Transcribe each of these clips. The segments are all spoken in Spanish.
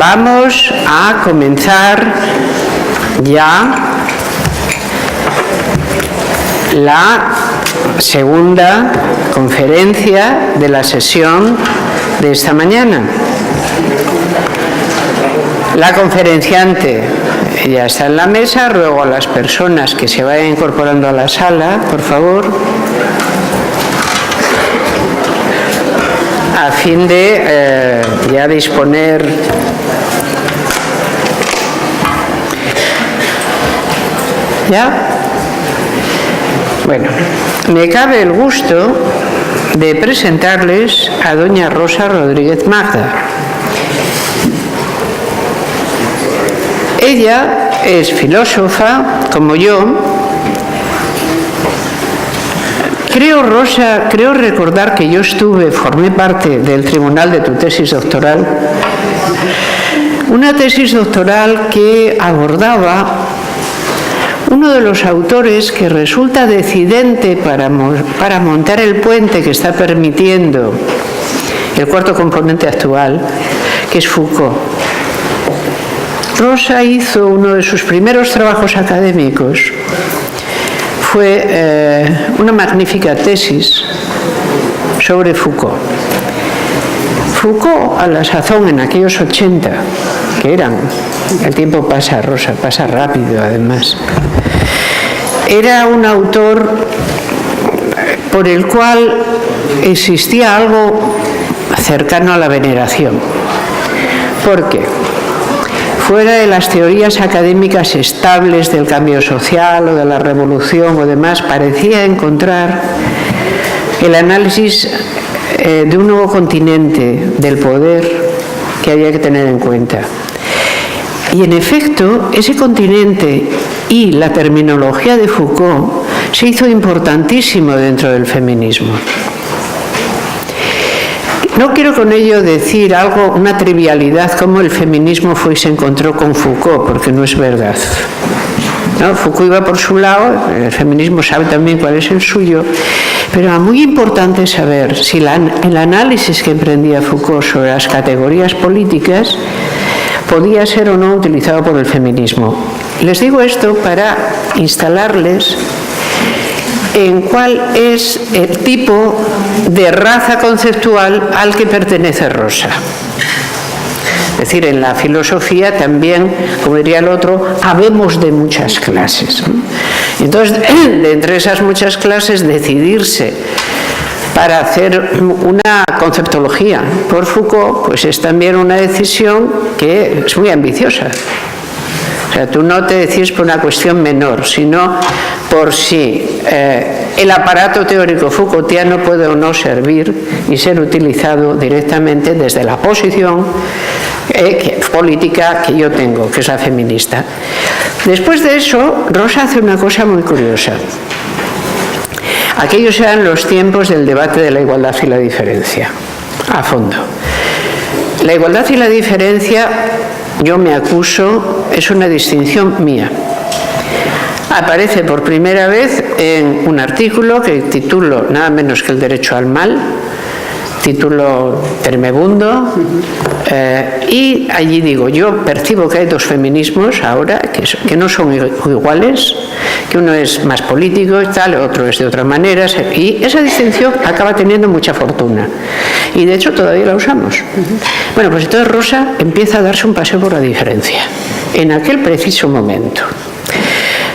Vamos a comenzar ya la segunda conferencia de la sesión de esta mañana. La conferenciante ya está en la mesa. Ruego a las personas que se vayan incorporando a la sala, por favor, a fin de ya disponer ¿ya? Bueno, me cabe el gusto de presentarles a doña Rosa Rodríguez Magda. Ella es filósofa, como yo. Creo recordar que yo formé parte del tribunal de tu tesis doctoral. Una tesis doctoral que abordaba uno de los autores que resulta decidente para montar el puente que está permitiendo el cuarto componente actual, que es Foucault. Rosa hizo uno de sus primeros trabajos académicos. Fue una magnífica tesis sobre Foucault. Foucault, a la sazón, en aquellos 80, que eran, el tiempo pasa, Rosa, pasa rápido además, era un autor por el cual existía algo cercano a la veneración. ¿Por qué? Fuera de las teorías académicas estables del cambio social o de la revolución o demás, parecía encontrar el análisis de un nuevo continente del poder que había que tener en cuenta. Y en efecto, ese continente y la terminología de Foucault se hizo importantísimo dentro del feminismo. No quiero con ello decir una trivialidad como el feminismo fue y se encontró con Foucault, porque no es verdad. ¿No? Foucault iba por su lado, el feminismo sabe también cuál es el suyo, pero era muy importante saber si el análisis que emprendía Foucault sobre las categorías políticas podía ser o no utilizado por el feminismo. Les digo esto para instalarles en cuál es el tipo de raza conceptual al que pertenece Rosa. Es decir, en la filosofía también, como diría el otro, habemos de muchas clases. Entonces, de entre esas muchas clases, decidirse para hacer una conceptología por Foucault, pues es también una decisión que es muy ambiciosa. O sea, tú no te decides por una cuestión menor, sino por si el aparato teórico Foucaultiano puede o no servir y ser utilizado directamente desde la posición política que yo tengo, que es la feminista. Después de eso, Rosa hace una cosa muy curiosa. Aquellos eran los tiempos del debate de la igualdad y la diferencia, a fondo. La igualdad y la diferencia, yo me acuso, es una distinción mía. Aparece por primera vez en un artículo que titulo nada menos que El derecho al mal, título tremebundo, y allí digo, yo percibo que hay dos feminismos ahora que no son iguales, que uno es más político y tal, otro es de otra manera, y esa distinción acaba teniendo mucha fortuna, y de hecho todavía la usamos. Bueno, pues entonces Rosa empieza a darse un paseo por la diferencia, en aquel preciso momento.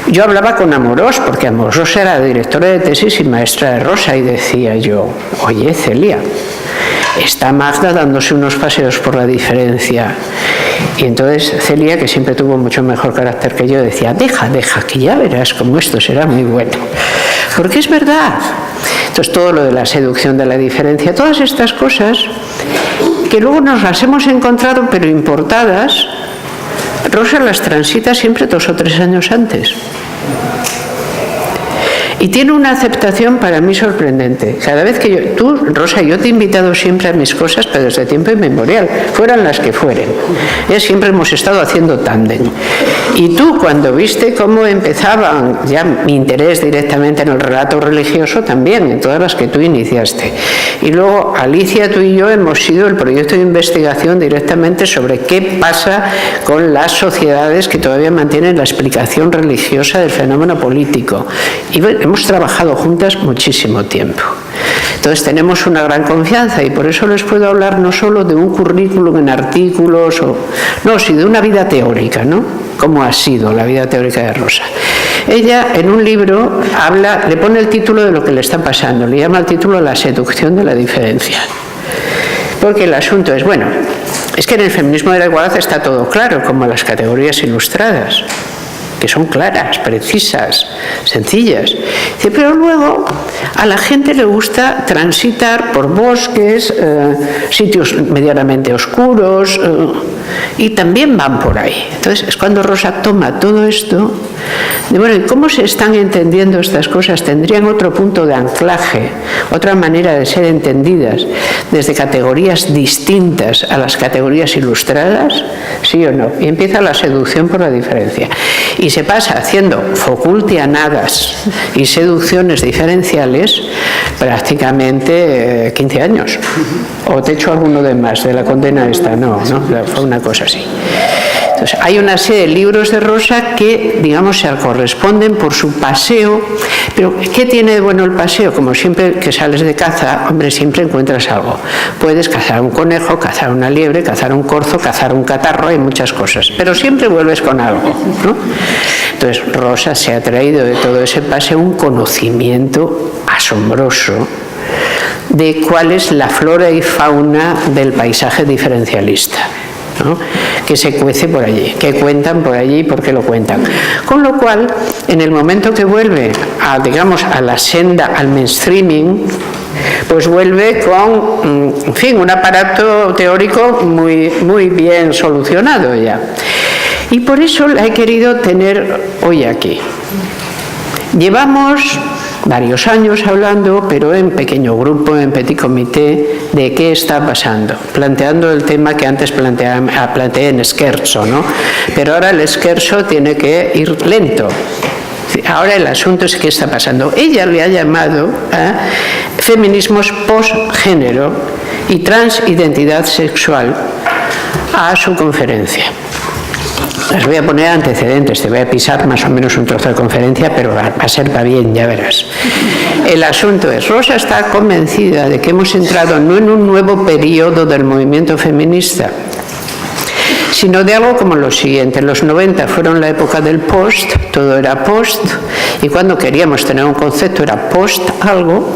Yo hablaba con Amorós, porque Amorós era directora de tesis y maestra de Rosa, y decía yo, oye, Celia, está Magda dándose unos paseos por la diferencia. Y entonces Celia, que siempre tuvo mucho mejor carácter que yo, decía, deja, que ya verás cómo esto será muy bueno. Porque es verdad. Entonces todo lo de la seducción de la diferencia, todas estas cosas que luego nos las hemos encontrado pero importadas, Rosa las transita siempre 2 o 3 años antes. Y tiene una aceptación para mí sorprendente. Cada vez que Rosa, yo te he invitado siempre a mis cosas, pero desde tiempo inmemorial, fueran las que fueren. Siempre hemos estado haciendo tándem. Y tú, cuando viste cómo empezaba ya mi interés directamente en el relato religioso, también, en todas las que tú iniciaste, Y luego Alicia, tú y yo hemos sido el proyecto de investigación directamente sobre qué pasa con las sociedades que todavía mantienen la explicación religiosa del fenómeno político. Y hemos trabajado juntas muchísimo tiempo. Entonces tenemos una gran confianza y por eso les puedo hablar no solo de un currículum en artículos, sino de una vida teórica, ¿no? Cómo ha sido la vida teórica de Rosa. Ella en un libro le pone el título de lo que le está pasando, le llama el título La seducción de la diferencia. Porque el asunto es, bueno, es que en el feminismo de la igualdad está todo claro, como las categorías ilustradas, que son claras, precisas, sencillas. Pero luego a la gente le gusta transitar por bosques, sitios medianamente oscuros, y también van por ahí. Entonces es cuando Rosa toma todo esto de, bueno, ¿y cómo se están entendiendo estas cosas? ¿Tendrían otro punto de anclaje, otra manera de ser entendidas desde categorías distintas a las categorías ilustradas? ¿Sí o no? Y empieza la seducción por la diferencia. Y se pasa haciendo Foucaultianadas y seducciones diferenciales prácticamente 15 años. ¿O te echo alguno de más de la condena esta? No, fue una cosa así. Entonces, hay una serie de libros de Rosa que, digamos, se corresponden por su paseo. Pero, ¿qué tiene de bueno el paseo? Como siempre que sales de caza, hombre, siempre encuentras algo. Puedes cazar un conejo, cazar una liebre, cazar un corzo, cazar un catarro, hay muchas cosas. Pero siempre vuelves con algo, ¿no? Entonces, Rosa se ha traído de todo ese paseo un conocimiento asombroso de cuál es la flora y fauna del paisaje diferencialista, ¿no? Que se cuece por allí, que cuentan por allí y por qué lo cuentan. Con lo cual, en el momento que vuelve a la senda, al mainstreaming, pues vuelve con, en fin, un aparato teórico muy, muy bien solucionado ya. Y por eso la he querido tener hoy aquí. Llevamos varios años hablando, pero en pequeño grupo, en petit comité, de qué está pasando, planteando el tema que antes planteé en scherzo, ¿no? Pero ahora el scherzo tiene que ir lento. Ahora el asunto es qué está pasando. Ella le ha llamado feminismos post-género y transidentidad sexual a su conferencia. Les voy a poner antecedentes, te voy a pisar más o menos un trozo de conferencia, pero va a ser para bien, ya verás. El asunto es, Rosa está convencida de que hemos entrado no en un nuevo periodo del movimiento feminista, sino de algo como lo siguiente. Los 90 fueron la época del post, todo era post, y cuando queríamos tener un concepto era post algo,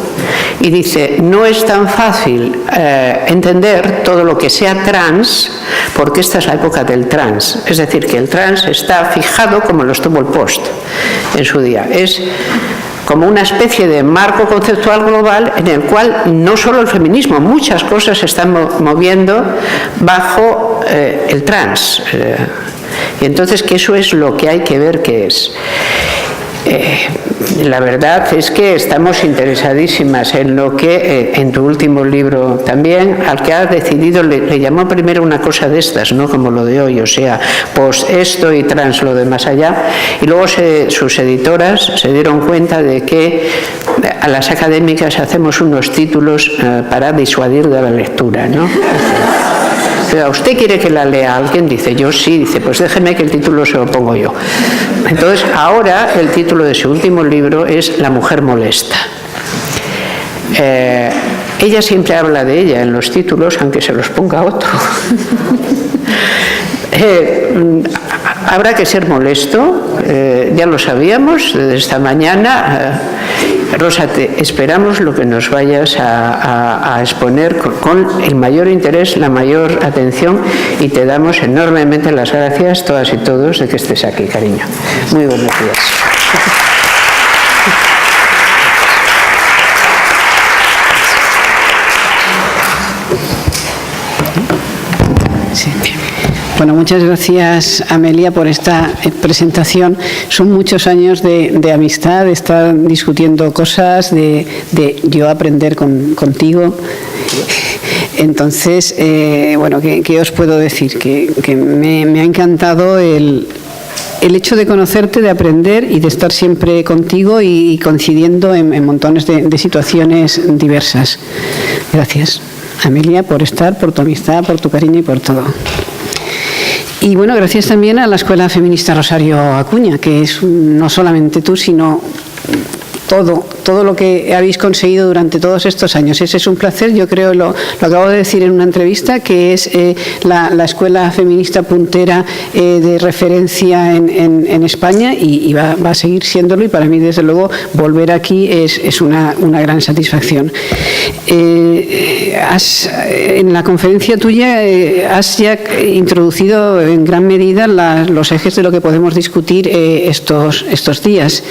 y dice, no es tan fácil entender todo lo que sea trans, porque esta es la época del trans. Es decir, que el trans está fijado como lo estuvo el post en su día. Es como una especie de marco conceptual global en el cual no solo el feminismo, muchas cosas se están moviendo bajo el trans. Y entonces que eso es lo que hay que ver qué es. La verdad es que estamos interesadísimas en lo que en tu último libro también, al que has decidido, le llamó primero una cosa de estas, no como lo de hoy, o sea, post esto y trans lo de más allá, y luego sus editoras se dieron cuenta de que a las académicas hacemos unos títulos para disuadir de la lectura, ¿no? Pero ¿usted quiere que la lea alguien? Dice, yo sí. Dice, pues déjeme que el título se lo pongo yo. Entonces, ahora el título de su último libro es La mujer molesta. Ella siempre habla de ella en los títulos, aunque se los ponga otro. Habrá que ser molesto, ya lo sabíamos desde esta mañana. Rosa, te esperamos lo que nos vayas a exponer con el mayor interés, la mayor atención, y te damos enormemente las gracias, todas y todos, de que estés aquí, cariño. Muy buenos días. Sí. Bueno, muchas gracias, Amelia, por esta presentación. Son muchos años de amistad, de estar discutiendo cosas, de yo aprender contigo. Entonces, bueno, ¿qué os puedo decir? Que me ha encantado el el hecho de conocerte, de aprender y de estar siempre contigo y coincidiendo en montones de situaciones diversas. Gracias, Amelia, por estar, por tu amistad, por tu cariño y por todo. Y bueno, gracias también a la Escuela Feminista Rosario Acuña, que es no solamente tú, sino todo lo que habéis conseguido durante todos estos años. Ese es un placer, yo creo, lo acabo de decir en una entrevista, que es la escuela feminista puntera de referencia en España y va a seguir siéndolo, y para mí, desde luego, volver aquí es una gran satisfacción. En la conferencia tuya has ya introducido en gran medida los ejes de lo que podemos discutir estos días.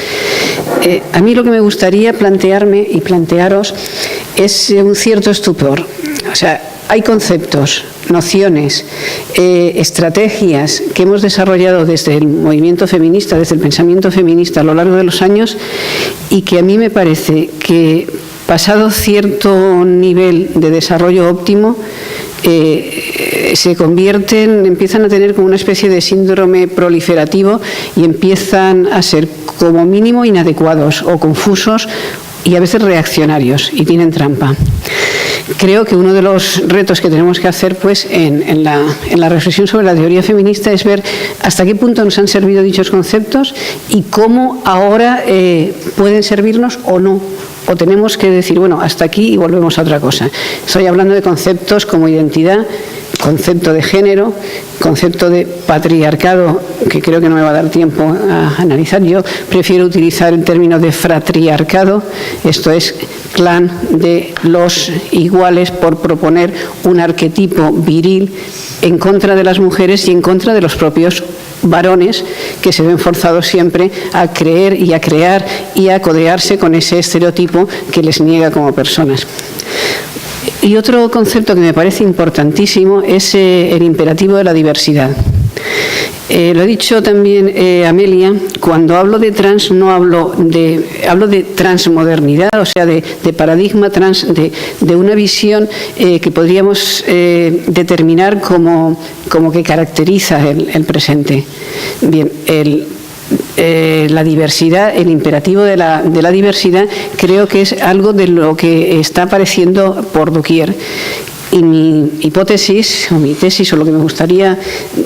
A mí lo que me gustaría plantearme y plantearos es un cierto estupor. O sea, hay conceptos, nociones, estrategias que hemos desarrollado desde el movimiento feminista, desde el pensamiento feminista a lo largo de los años, y que a mí me parece que, pasado cierto nivel de desarrollo óptimo, se empiezan a tener como una especie de síndrome proliferativo y empiezan a ser como mínimo inadecuados o confusos y a veces reaccionarios, y tienen trampa. Creo que uno de los retos que tenemos que hacer, pues, en la reflexión sobre la teoría feminista, es ver hasta qué punto nos han servido dichos conceptos y cómo ahora pueden servirnos o no. O tenemos que decir, bueno, hasta aquí y volvemos a otra cosa. Estoy hablando de conceptos como identidad, concepto de género, concepto de patriarcado, que creo que no me va a dar tiempo a analizar. Yo prefiero utilizar el término de fratriarcado, esto es clan de los iguales, por proponer un arquetipo viril en contra de las mujeres y en contra de los propios varones, que se ven forzados siempre a creer y a crear y a codearse con ese estereotipo que les niega como personas. Y otro concepto que me parece importantísimo es el imperativo de la diversidad. Lo ha dicho también Amelia, cuando hablo de trans no hablo de transmodernidad, o sea, de paradigma trans, de una visión que podríamos determinar como que caracteriza el presente. Bien, la diversidad, el imperativo de la diversidad, creo que es algo de lo que está apareciendo por doquier. Y mi hipótesis, o mi tesis, o lo que me gustaría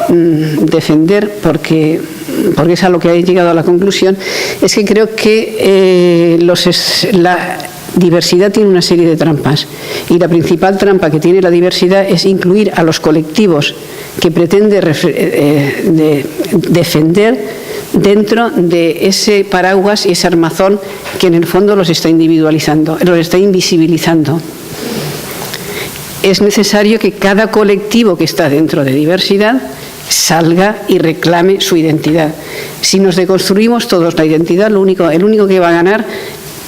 defender, porque es a lo que he llegado a la conclusión, es que creo que la diversidad tiene una serie de trampas. Y la principal trampa que tiene la diversidad es incluir a los colectivos que pretende defender dentro de ese paraguas y ese armazón que en el fondo los está individualizando, los está invisibilizando. Es necesario que cada colectivo que está dentro de diversidad salga y reclame su identidad. Si nos deconstruimos todos la identidad, el único que va a ganar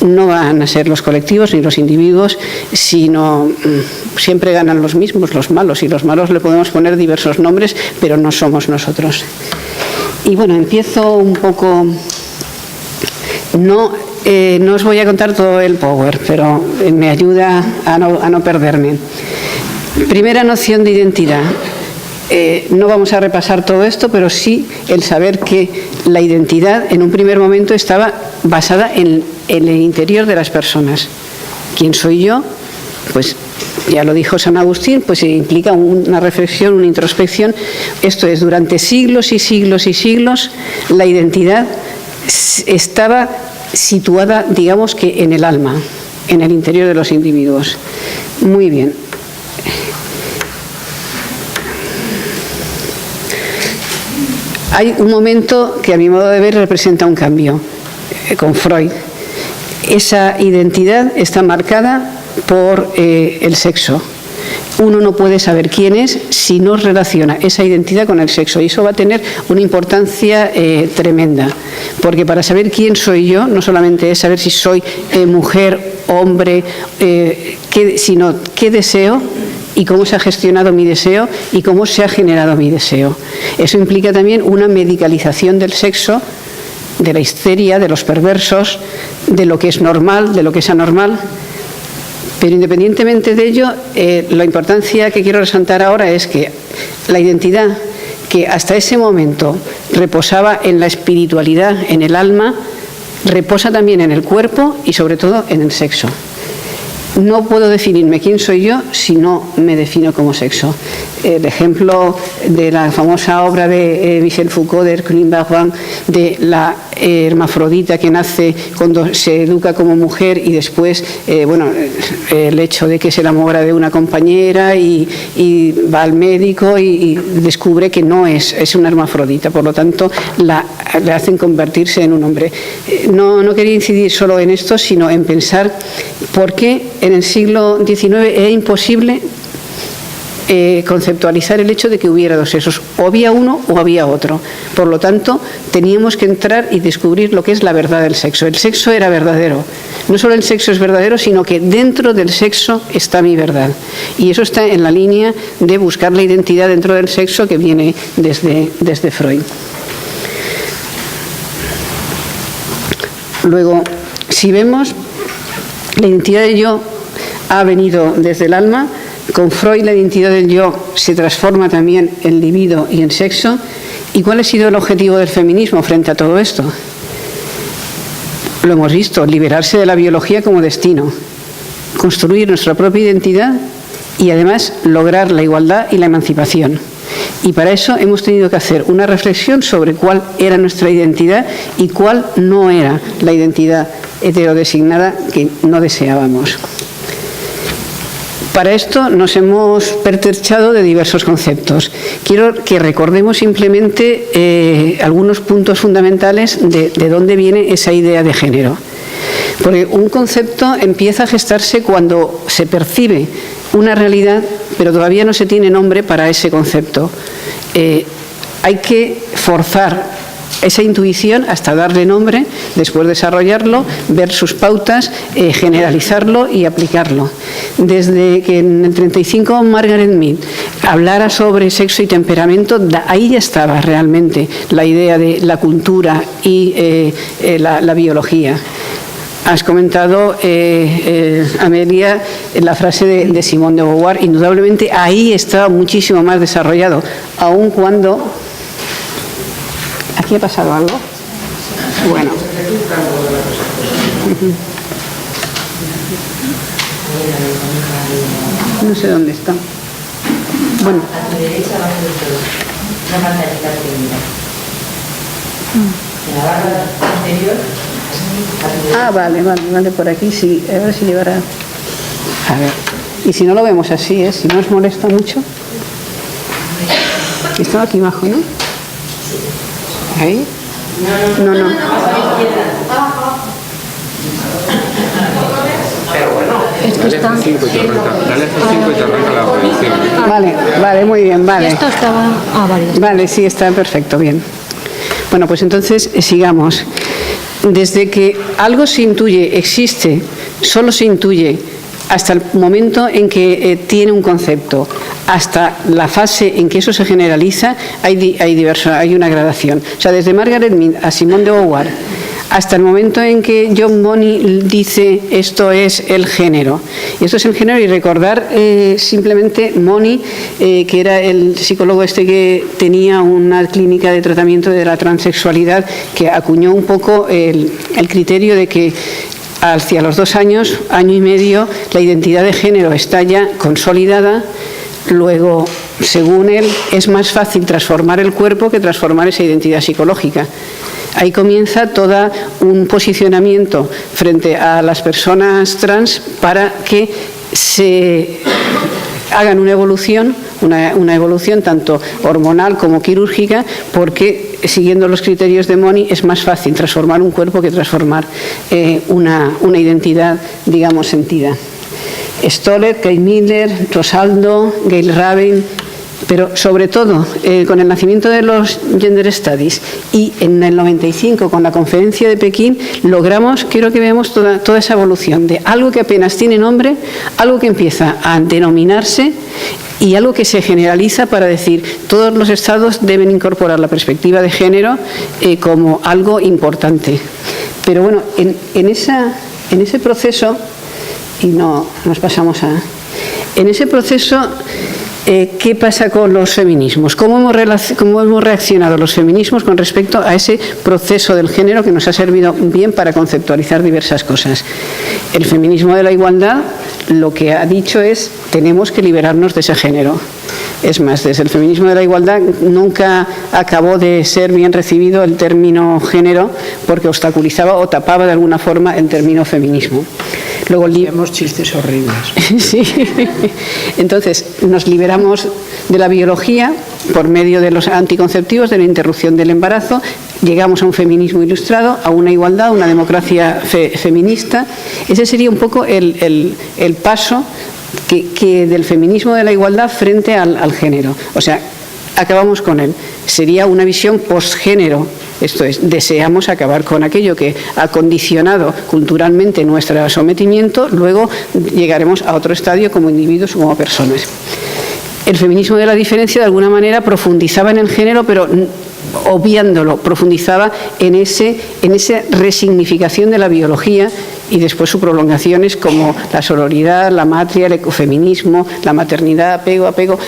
no van a ser los colectivos ni los individuos, sino siempre ganan los mismos, los malos, y los malos le podemos poner diversos nombres, pero no somos nosotros. Y bueno, empiezo un poco. No os voy a contar todo el power, pero me ayuda a no perderme. Primera noción de identidad. No vamos a repasar todo esto, pero sí el saber que la identidad en un primer momento estaba basada en el interior de las personas. ¿Quién soy yo? Pues ya lo dijo San Agustín, pues implica una reflexión, una introspección. Esto es, durante siglos y siglos y siglos, la identidad estaba situada, digamos que en el alma, en el interior de los individuos. Muy bien. Hay un momento que, a mi modo de ver, representa un cambio, con Freud. Esa identidad está marcada por el sexo. Uno no puede saber quién es si no relaciona esa identidad con el sexo, y eso va a tener una importancia tremenda, porque para saber quién soy yo no solamente es saber si soy mujer, hombre, sino qué deseo y cómo se ha gestionado mi deseo y cómo se ha generado mi deseo. Eso implica también una medicalización del sexo, de la histeria, de los perversos, de lo que es normal, de lo que es anormal. Pero independientemente de ello, la importancia que quiero resaltar ahora es que la identidad que hasta ese momento reposaba en la espiritualidad, en el alma, reposa también en el cuerpo y sobre todo en el sexo. No puedo definirme quién soy yo si no me defino como sexo. El ejemplo de la famosa obra de Michel Foucault, de Hercule Poirot, de la hermafrodita que nace cuando se educa como mujer y después, el hecho de que se enamora de una compañera y va al médico y descubre que no es una hermafrodita, por lo tanto le hacen convertirse en un hombre. No quería incidir solo en esto, sino en pensar por qué en el siglo XIX era imposible conceptualizar el hecho de que hubiera dos sexos, o había uno o había otro. Por lo tanto, teníamos que entrar y descubrir lo que es la verdad del sexo. El sexo era verdadero. No solo el sexo es verdadero, sino que dentro del sexo está mi verdad. Y eso está en la línea de buscar la identidad dentro del sexo que viene desde Freud. Luego, si vemos, la identidad del yo ha venido desde el alma. Con Freud la identidad del yo se transforma también en libido y en sexo. ¿Y cuál ha sido el objetivo del feminismo frente a todo esto? Lo hemos visto, liberarse de la biología como destino, construir nuestra propia identidad y además lograr la igualdad y la emancipación. Y para eso hemos tenido que hacer una reflexión sobre cuál era nuestra identidad y cuál no era la identidad heterodesignada que no deseábamos. Para esto nos hemos pertrechado de diversos conceptos. Quiero que recordemos simplemente algunos puntos fundamentales de dónde viene esa idea de género. Porque un concepto empieza a gestarse cuando se percibe una realidad, pero todavía no se tiene nombre para ese concepto. Hay que forzar esa intuición hasta darle nombre, después desarrollarlo, ver sus pautas, generalizarlo y aplicarlo. Desde que en el 35 Margaret Mead hablara sobre sexo y temperamento, ahí ya estaba realmente la idea de la cultura y la biología. Has comentado, Amelia, la frase de Simone de Beauvoir. Indudablemente ahí estaba muchísimo más desarrollado, aun cuando... ¿Aquí ha pasado algo? Bueno. No sé dónde está. Bueno. A tu derecha va a ser todo. Una pantallita pequeñita. En la barra anterior. Vale, por aquí sí. A ver si llevará. A ver. Y si no lo vemos así, si no os molesta mucho. Estaba aquí abajo, ¿no? ¿Ahí? No. Pero bueno, Esto está... dale F5 y te arranca la proyección. Vale, muy bien, vale. Esto estaba... vale. Vale, sí, está perfecto, bien. Bueno, pues entonces sigamos. Desde que algo se intuye, existe, solo se intuye, hasta el momento en que tiene un concepto, hasta la fase en que eso se generaliza, hay una gradación. O sea, desde Margaret Mead a Simone de Beauvoir, hasta el momento en que John Money dice esto es el género. Y esto es el género, y recordar simplemente Money, que era el psicólogo que tenía una clínica de tratamiento de la transexualidad, que acuñó un poco el criterio de que hacia los 2 años, año y medio, la identidad de género está ya consolidada. Luego, según él, es más fácil transformar el cuerpo que transformar esa identidad psicológica. Ahí comienza todo un posicionamiento frente a las personas trans para que se hagan una evolución tanto hormonal como quirúrgica, porque siguiendo los criterios de Money es más fácil transformar un cuerpo que transformar una identidad, digamos, sentida. Stoller, Kay Miller, Rosaldo, Gail Rabin, pero sobre todo con el nacimiento de los Gender Studies y en el 95 con la conferencia de Pekín logramos, quiero que veamos toda esa evolución de algo que apenas tiene nombre, algo que empieza a denominarse y algo que se generaliza para decir todos los estados deben incorporar la perspectiva de género como algo importante. Pero bueno, en ese proceso, y no nos pasamos a... En ese proceso ¿Qué pasa con los feminismos? ¿Cómo hemos reaccionado los feminismos con respecto a ese proceso del género que nos ha servido bien para conceptualizar diversas cosas? El feminismo de la igualdad lo que ha dicho es: tenemos que liberarnos de ese género. Es más, desde el feminismo de la igualdad nunca acabó de ser bien recibido el término género, porque obstaculizaba o tapaba de alguna forma el término feminismo. Luego hacemos chistes horribles. Sí. Entonces, nos liberamos de la biología por medio de los anticonceptivos, de la interrupción del embarazo, llegamos a un feminismo ilustrado, a una igualdad, a una democracia feminista. Ese sería un poco el paso que del feminismo de la igualdad frente al género. O sea, acabamos con él. Sería una visión postgénero. Esto es, deseamos acabar con aquello que ha condicionado culturalmente nuestro sometimiento, luego llegaremos a otro estadio como individuos o como personas. El feminismo de la diferencia, de alguna manera, profundizaba en el género, pero obviándolo, profundizaba en esa resignificación de la biología y después sus prolongaciones como la sororidad, la matria, el ecofeminismo, la maternidad, apego.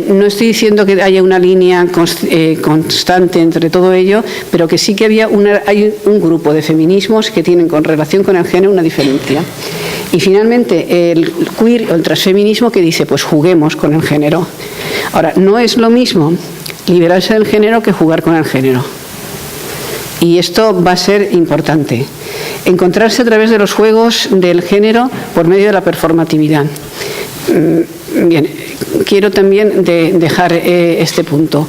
No estoy diciendo que haya una línea constante entre todo ello, pero que sí que hay un grupo de feminismos que tienen con relación con el género una diferencia. Y finalmente el queer o el transfeminismo que dice, pues juguemos con el género. Ahora, no es lo mismo liberarse del género que jugar con el género. Y esto va a ser importante. Encontrarse a través de los juegos del género por medio de la performatividad. Bien, quiero también dejar este punto.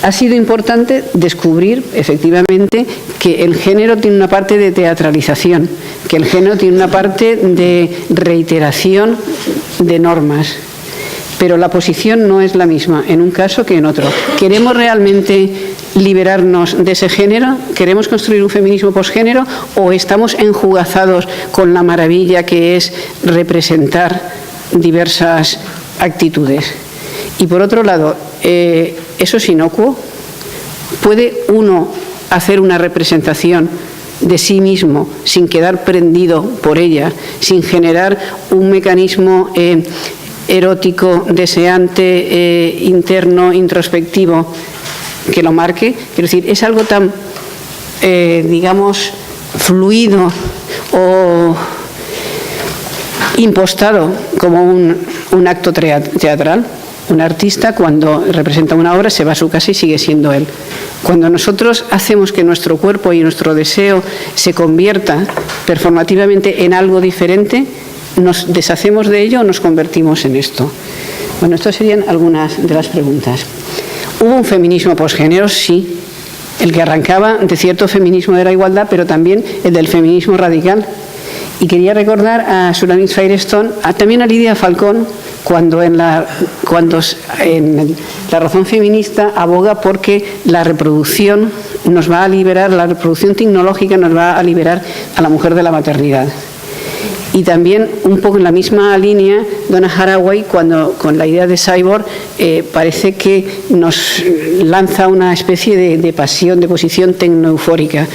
Ha sido importante descubrir, efectivamente, que el género tiene una parte de teatralización, que el género tiene una parte de reiteración de normas. Pero la posición no es la misma en un caso que en otro. ¿Queremos realmente liberarnos de ese género? ¿Queremos construir un feminismo posgénero? ¿O estamos enjugazados con la maravilla que es representar diversas actitudes? Y por otro lado, ¿eso es inocuo? ¿Puede uno hacer una representación de sí mismo sin quedar prendido por ella, sin generar un mecanismo erótico, deseante, interno, introspectivo, que lo marque? Quiero decir, es algo tan, digamos, fluido o impostado como un acto teatral. Un artista, cuando representa una obra, se va a su casa y sigue siendo él. Cuando nosotros hacemos que nuestro cuerpo y nuestro deseo se convierta performativamente en algo diferente, nos deshacemos de ello o nos convertimos en esto. Bueno, estas serían algunas de las preguntas. ¿Hubo un feminismo posgénero? Sí. El que arrancaba de cierto feminismo de la igualdad, pero también el del feminismo radical. Y quería recordar a Sulamit Firestone, también a Lidia Falcón, cuando en la razón feminista aboga porque la reproducción nos va a liberar, la reproducción tecnológica nos va a liberar a la mujer de la maternidad. Y también, un poco en la misma línea, Donna Haraway, cuando con la idea de cyborg, parece que nos lanza una especie de pasión, de posición tecnoeufórica.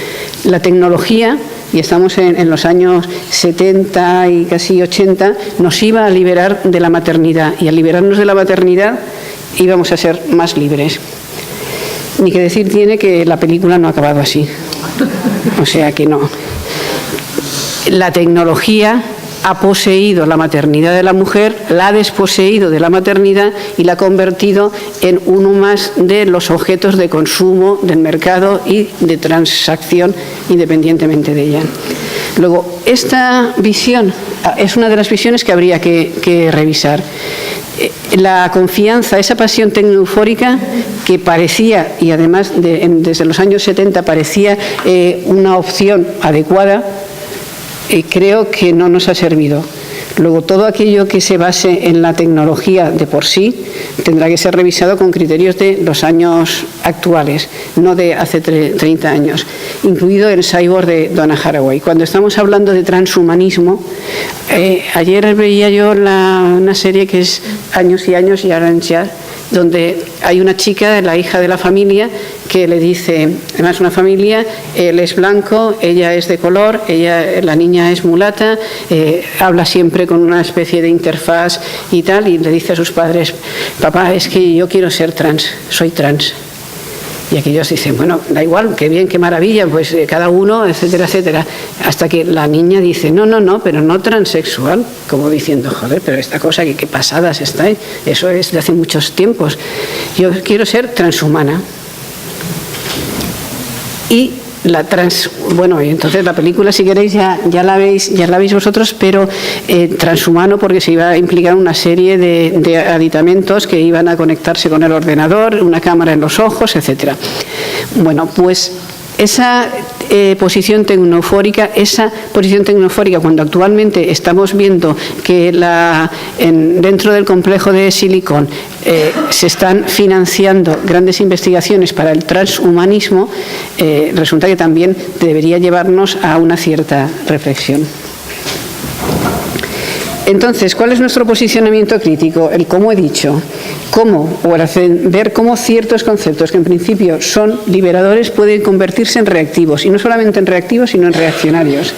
La tecnología, y estamos en los años 70 y casi 80, nos iba a liberar de la maternidad. Y al liberarnos de la maternidad íbamos a ser más libres. Ni que decir tiene que la película no ha acabado así. O sea que no. La tecnología ha poseído la maternidad de la mujer, la ha desposeído de la maternidad y la ha convertido en uno más de los objetos de consumo del mercado y de transacción independientemente de ella. Luego, esta visión es una de las visiones que habría que revisar. La confianza, esa pasión tecnoeufórica que parecía, y además desde los años 70 parecía una opción adecuada, creo que no nos ha servido. Luego, todo aquello que se base en la tecnología de por sí tendrá que ser revisado con criterios de los años actuales, no de hace 30 años, incluido el cyborg de Donna Haraway. Cuando estamos hablando de transhumanismo, ayer veía yo una serie que es Años y Años y Arancha, donde hay una chica, la hija de la familia, que le dice, además una familia, él es blanco, ella es de color, la niña es mulata, habla siempre con una especie de interfaz y tal, y le dice a sus padres, papá, es que yo quiero ser trans, soy trans. Y aquellos dicen, bueno, da igual, qué bien, qué maravilla, pues cada uno, etcétera, etcétera. Hasta que la niña dice, no, pero no transexual, como diciendo, joder, pero esta cosa, qué pasadas estáis, eso es de hace muchos tiempos. Yo quiero ser transhumana. Y bueno, y entonces la película, si queréis, ya la veis vosotros, pero transhumano, porque se iba a implicar una serie de aditamentos que iban a conectarse con el ordenador, una cámara en los ojos, etcétera. Bueno, pues esa posición tecnofórica, cuando actualmente estamos viendo que dentro del complejo de Silicon se están financiando grandes investigaciones para el transhumanismo, resulta que también debería llevarnos a una cierta reflexión. Entonces, ¿cuál es nuestro posicionamiento crítico? Como he dicho, ver cómo ciertos conceptos que en principio son liberadores pueden convertirse en reactivos, y no solamente en reactivos, sino en reaccionarios.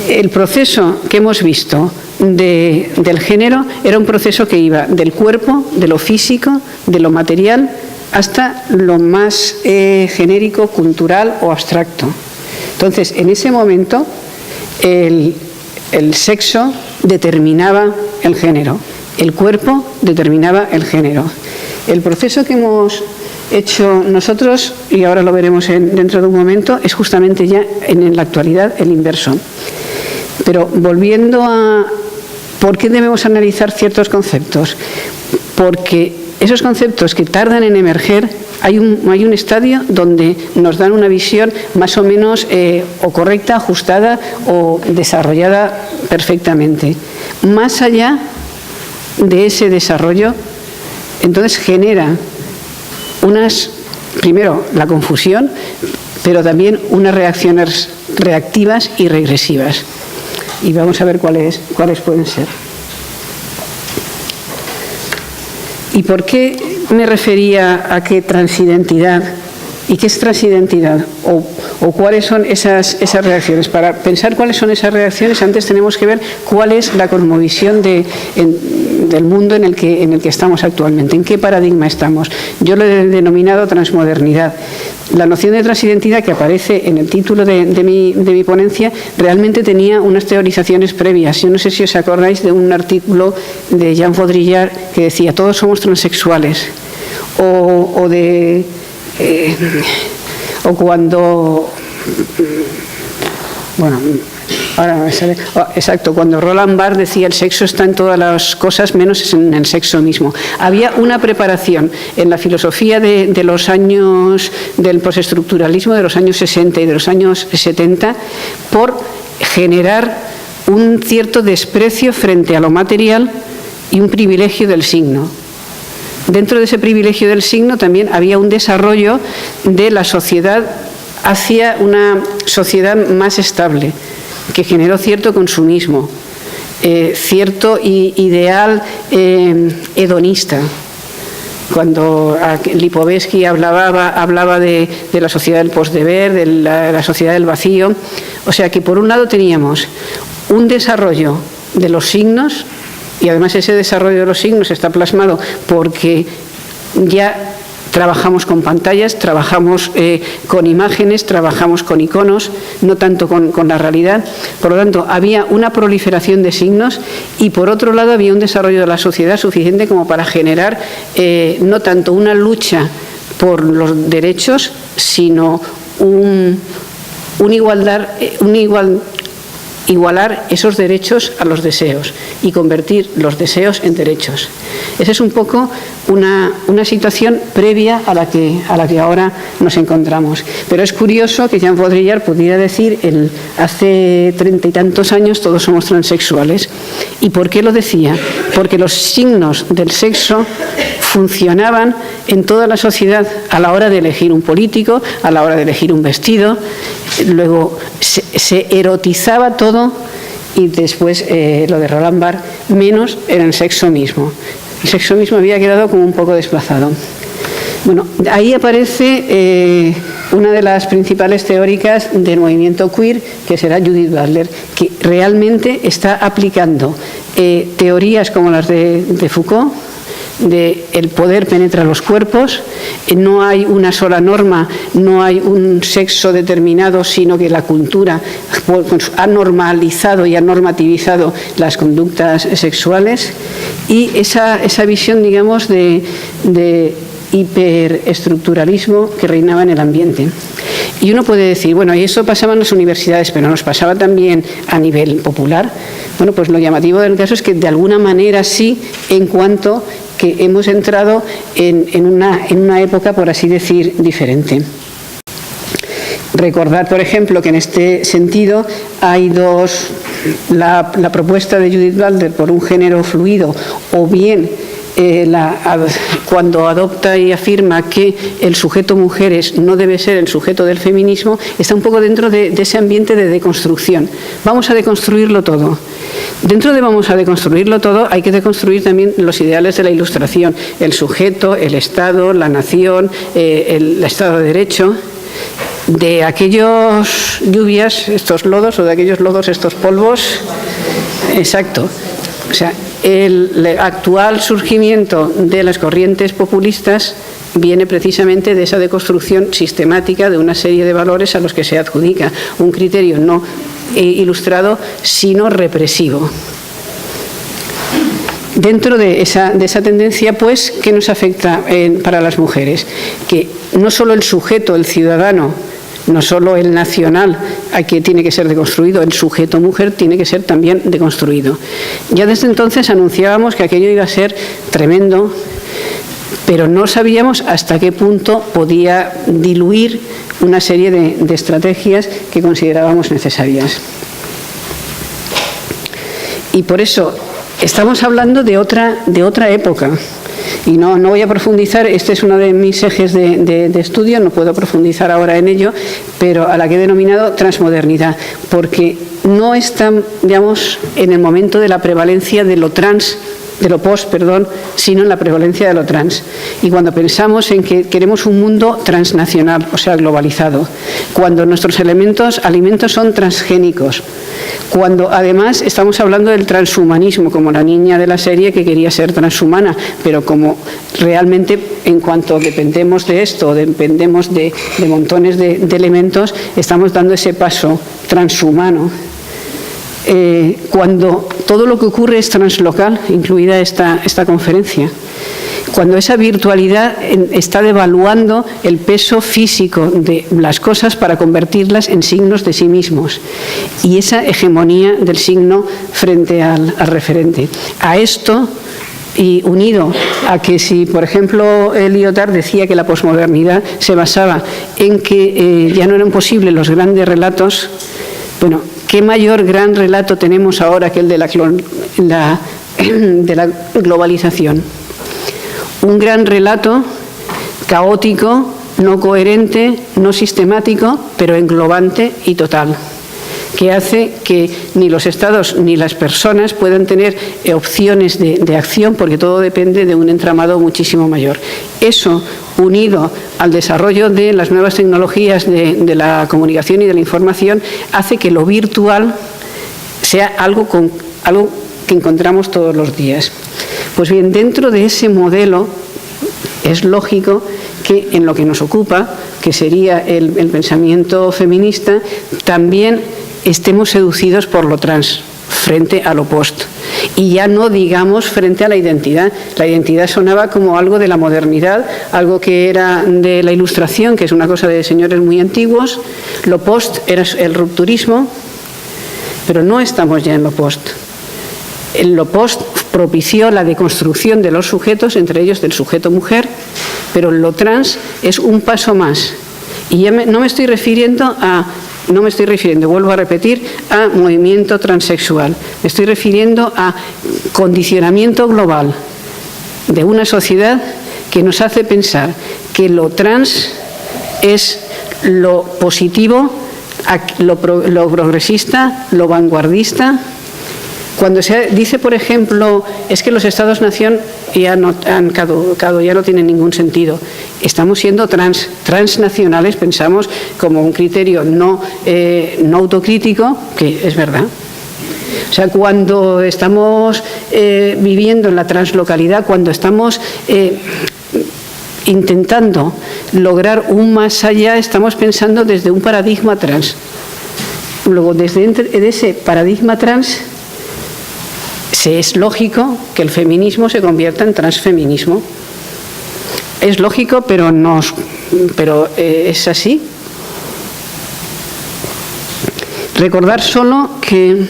El proceso que hemos visto del género era un proceso que iba del cuerpo, de lo físico, de lo material, hasta lo más genérico, cultural o abstracto. Entonces, en ese momento, el sexo determinaba el género, el cuerpo determinaba el género. El proceso que hemos hecho nosotros, y ahora lo veremos dentro de un momento, es justamente ya en la actualidad el inverso. Pero volviendo a por qué debemos analizar ciertos conceptos, porque esos conceptos que tardan en emerger, hay un estadio donde nos dan una visión más o menos o correcta, ajustada o desarrollada perfectamente. Más allá de ese desarrollo, entonces genera primero la confusión, pero también unas reacciones reactivas y regresivas. Y vamos a ver cuáles pueden ser. ¿Y por qué me refería a qué transidentidad? ¿Y qué es transidentidad? ¿O cuáles son esas reacciones? Para pensar cuáles son esas reacciones, antes tenemos que ver cuál es la cosmovisión del mundo en el que estamos actualmente, en qué paradigma estamos. Yo lo he denominado transmodernidad. La noción de transidentidad que aparece en el título de mi ponencia realmente tenía unas teorizaciones previas. Yo no sé si os acordáis de un artículo de Jean Baudrillard que decía todos somos transexuales, o cuando, bueno, ahora me sale, exacto, cuando Roland Barthes decía el sexo está en todas las cosas menos en el sexo mismo. Había una preparación en la filosofía de los años del postestructuralismo de los años 60 y de los años 70 por generar un cierto desprecio frente a lo material y un privilegio del signo. Dentro de ese privilegio del signo también había un desarrollo de la sociedad hacia una sociedad más estable, que generó cierto consumismo, cierto ideal hedonista. Cuando Lipovetsky hablaba de la sociedad del postdeber, de la sociedad del vacío. O sea que por un lado teníamos un desarrollo de los signos, y además ese desarrollo de los signos está plasmado porque ya trabajamos con pantallas, trabajamos con imágenes, trabajamos con iconos, no tanto con la realidad. Por lo tanto, había una proliferación de signos y por otro lado había un desarrollo de la sociedad suficiente como para generar no tanto una lucha por los derechos, sino igualar esos derechos a los deseos y convertir los deseos en derechos. Esa es un poco una situación previa a la que ahora nos encontramos. Pero es curioso que Jean Baudrillard pudiera decir hace 30 y tantos años todos somos transexuales. ¿Y por qué lo decía? Porque los signos del sexo funcionaban en toda la sociedad a la hora de elegir un político, a la hora de elegir un vestido. Luego se erotizaba todo y después lo de Roland Barthes menos en el sexo mismo. El sexo mismo había quedado como un poco desplazado. Bueno, ahí aparece una de las principales teóricas del movimiento queer, que será Judith Butler, que realmente está aplicando teorías como las de Foucault, de el poder penetra los cuerpos, no hay una sola norma, no hay un sexo determinado, sino que la cultura ha normalizado y ha normativizado las conductas sexuales, y esa visión, digamos, de hiperestructuralismo que reinaba en el ambiente. Y uno puede decir, bueno, y eso pasaba en las universidades, pero nos pasaba también a nivel popular. Bueno, pues lo llamativo del caso es que de alguna manera sí, en cuanto que hemos entrado en una época, por así decir, diferente. Recordar, por ejemplo, que en este sentido hay la propuesta de Judith Butler por un género fluido, o bien cuando adopta y afirma que el sujeto mujeres no debe ser el sujeto del feminismo, está un poco dentro de ese ambiente de deconstrucción. Vamos a deconstruirlo todo. Dentro de vamos a deconstruirlo todo, hay que deconstruir también los ideales de la Ilustración, el sujeto, el Estado, la nación, el Estado de Derecho. De aquellos lluvias, estos lodos, o de aquellos lodos, estos polvos. Exacto. O sea, el actual surgimiento de las corrientes populistas viene precisamente de esa deconstrucción sistemática de una serie de valores a los que se adjudica un criterio no ilustrado, sino represivo. Dentro de esa tendencia, pues, ¿qué nos afecta para las mujeres? Que no solo el sujeto, el ciudadano, no solo el nacional, que tiene que ser deconstruido, el sujeto mujer tiene que ser también deconstruido. Ya desde entonces anunciábamos que aquello iba a ser tremendo, pero no sabíamos hasta qué punto podía diluir una serie de estrategias que considerábamos necesarias. Y por eso estamos hablando de otra época. Y no voy a profundizar, este es uno de mis ejes de estudio, no puedo profundizar ahora en ello, pero a la que he denominado transmodernidad, porque no están, digamos, en el momento de la prevalencia de lo post, sino en la prevalencia de lo trans. Y cuando pensamos en que queremos un mundo transnacional, o sea, globalizado, cuando nuestros alimentos son transgénicos, cuando además estamos hablando del transhumanismo, como la niña de la serie que quería ser transhumana, pero como realmente en cuanto dependemos de esto, dependemos de montones de elementos, estamos dando ese paso transhumano. Cuando todo lo que ocurre es translocal, incluida esta conferencia, cuando esa virtualidad está devaluando el peso físico de las cosas para convertirlas en signos de sí mismos, y esa hegemonía del signo frente al referente. A esto, y unido a que si, por ejemplo, Lyotard decía que la posmodernidad se basaba en que ya no eran posibles los grandes relatos, bueno, ¿qué mayor gran relato tenemos ahora que el de la globalización? Un gran relato caótico, no coherente, no sistemático, pero englobante y total, que hace que ni los estados ni las personas puedan tener opciones de acción, porque todo depende de un entramado muchísimo mayor. Eso, unido al desarrollo de las nuevas tecnologías de la comunicación y de la información, hace que lo virtual sea algo que encontramos todos los días. Pues bien, dentro de ese modelo es lógico que en lo que nos ocupa, que sería el pensamiento feminista, también estemos seducidos por lo trans frente a lo post. Y ya no digamos frente a la identidad. La identidad sonaba como algo de la modernidad, algo que era de la Ilustración, que es una cosa de señores muy antiguos. Lo post era el rupturismo, pero no estamos ya en lo post. En lo post propició la deconstrucción de los sujetos, entre ellos del sujeto mujer, pero lo trans es un paso más. Y ya no me estoy refiriendo, vuelvo a repetir, a movimiento transexual. Me estoy refiriendo a condicionamiento global de una sociedad que nos hace pensar que lo trans es lo positivo, lo progresista, lo vanguardista, Cuando se dice, por ejemplo, es que los estados-nación ya no han caducado, ya no tienen ningún sentido. Estamos siendo transnacionales, pensamos como un criterio no autocrítico, que es verdad. O sea, cuando estamos viviendo en la translocalidad, cuando estamos intentando lograr un más allá, estamos pensando desde un paradigma trans. Luego, desde ese paradigma trans, es lógico que el feminismo se convierta en transfeminismo. Es lógico, pero es así. Recordar solo que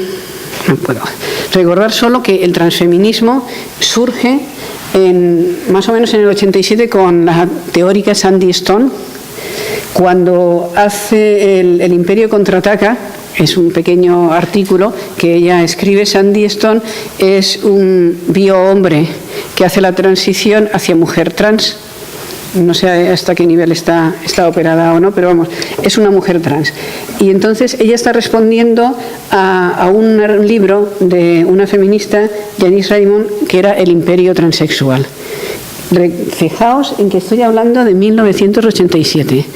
el transfeminismo surge más o menos en el 87 con la teórica Sandy Stone, cuando hace el Imperio contraataca. Es un pequeño artículo que ella escribe. Sandy Stone es un biohombre que hace la transición hacia mujer trans. No sé hasta qué nivel está operada o no, pero vamos, es una mujer trans. Y entonces ella está respondiendo a un libro de una feminista, Janice Raymond, que era El imperio transexual. Fijaos en que estoy hablando de 1987.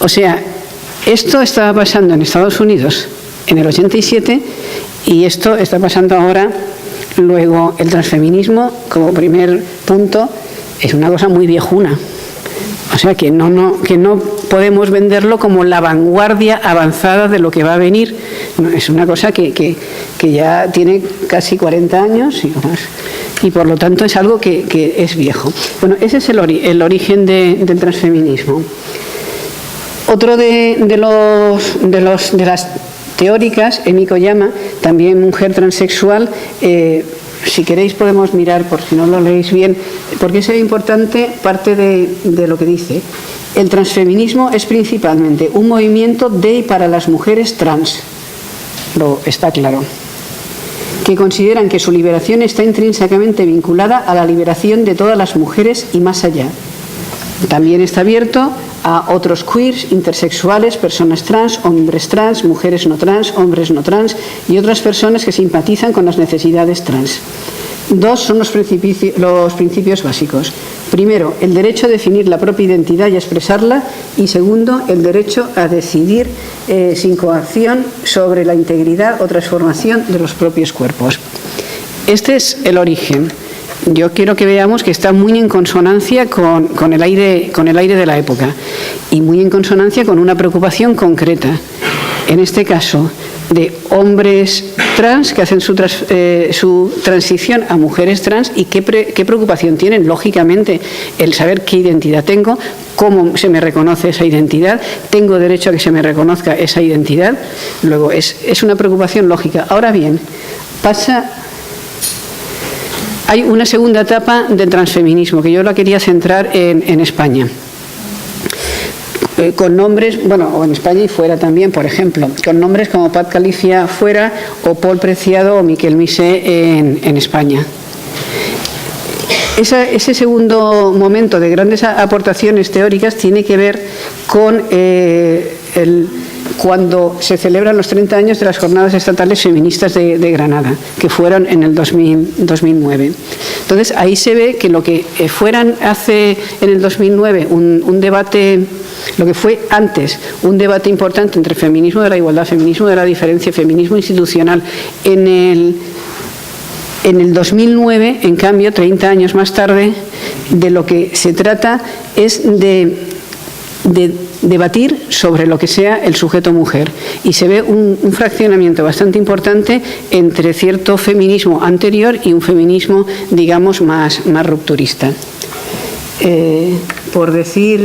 O sea, esto estaba pasando en Estados Unidos en el 87 y esto está pasando ahora. Luego, el transfeminismo, como primer punto, es una cosa muy viejuna. O sea, que no podemos venderlo como la vanguardia avanzada de lo que va a venir. No, es una cosa que ya tiene casi 40 años y más. Y por lo tanto es algo que es viejo. Bueno, ese es el origen del transfeminismo. Otro de las teóricas, Emi Koyama, también mujer transexual. Si queréis podemos mirar, por si no lo leéis bien, porque es importante parte de lo que dice. El transfeminismo es principalmente un movimiento de y para las mujeres trans, está claro, que consideran que su liberación está intrínsecamente vinculada a la liberación de todas las mujeres y más allá. También está abierto a otros queers, intersexuales, personas trans, hombres trans, mujeres no trans, hombres no trans y otras personas que simpatizan con las necesidades trans. Dos son los principios básicos. Primero, el derecho a definir la propia identidad y a expresarla. Y segundo, el derecho a decidir sin coacción sobre la integridad o transformación de los propios cuerpos. Este es el origen. Yo quiero que veamos que está muy en consonancia con el aire de la época y muy en consonancia con una preocupación concreta. En este caso, de hombres trans que hacen su transición a mujeres trans y qué preocupación tienen, lógicamente, el saber qué identidad tengo, cómo se me reconoce esa identidad, tengo derecho a que se me reconozca esa identidad. Luego, es una preocupación lógica. Ahora bien, hay una segunda etapa del transfeminismo que yo la quería centrar en España. Con nombres, o en España y fuera también, por ejemplo, con nombres como Pat Califia fuera o Paul Preciado o Miquel Misé en España. Ese segundo momento de grandes aportaciones teóricas tiene que ver con cuando se celebran los 30 años de las Jornadas Estatales Feministas de Granada, que fueron en el 2009. Entonces, ahí se ve que lo que fueran hace en el 2009 un debate, lo que fue antes un debate importante entre feminismo de la igualdad, feminismo de la diferencia, feminismo institucional, en el 2009, en cambio, 30 años más tarde, de lo que se trata es de debatir sobre lo que sea el sujeto mujer y se ve un fraccionamiento bastante importante entre cierto feminismo anterior y un feminismo, digamos, más rupturista. Por decir,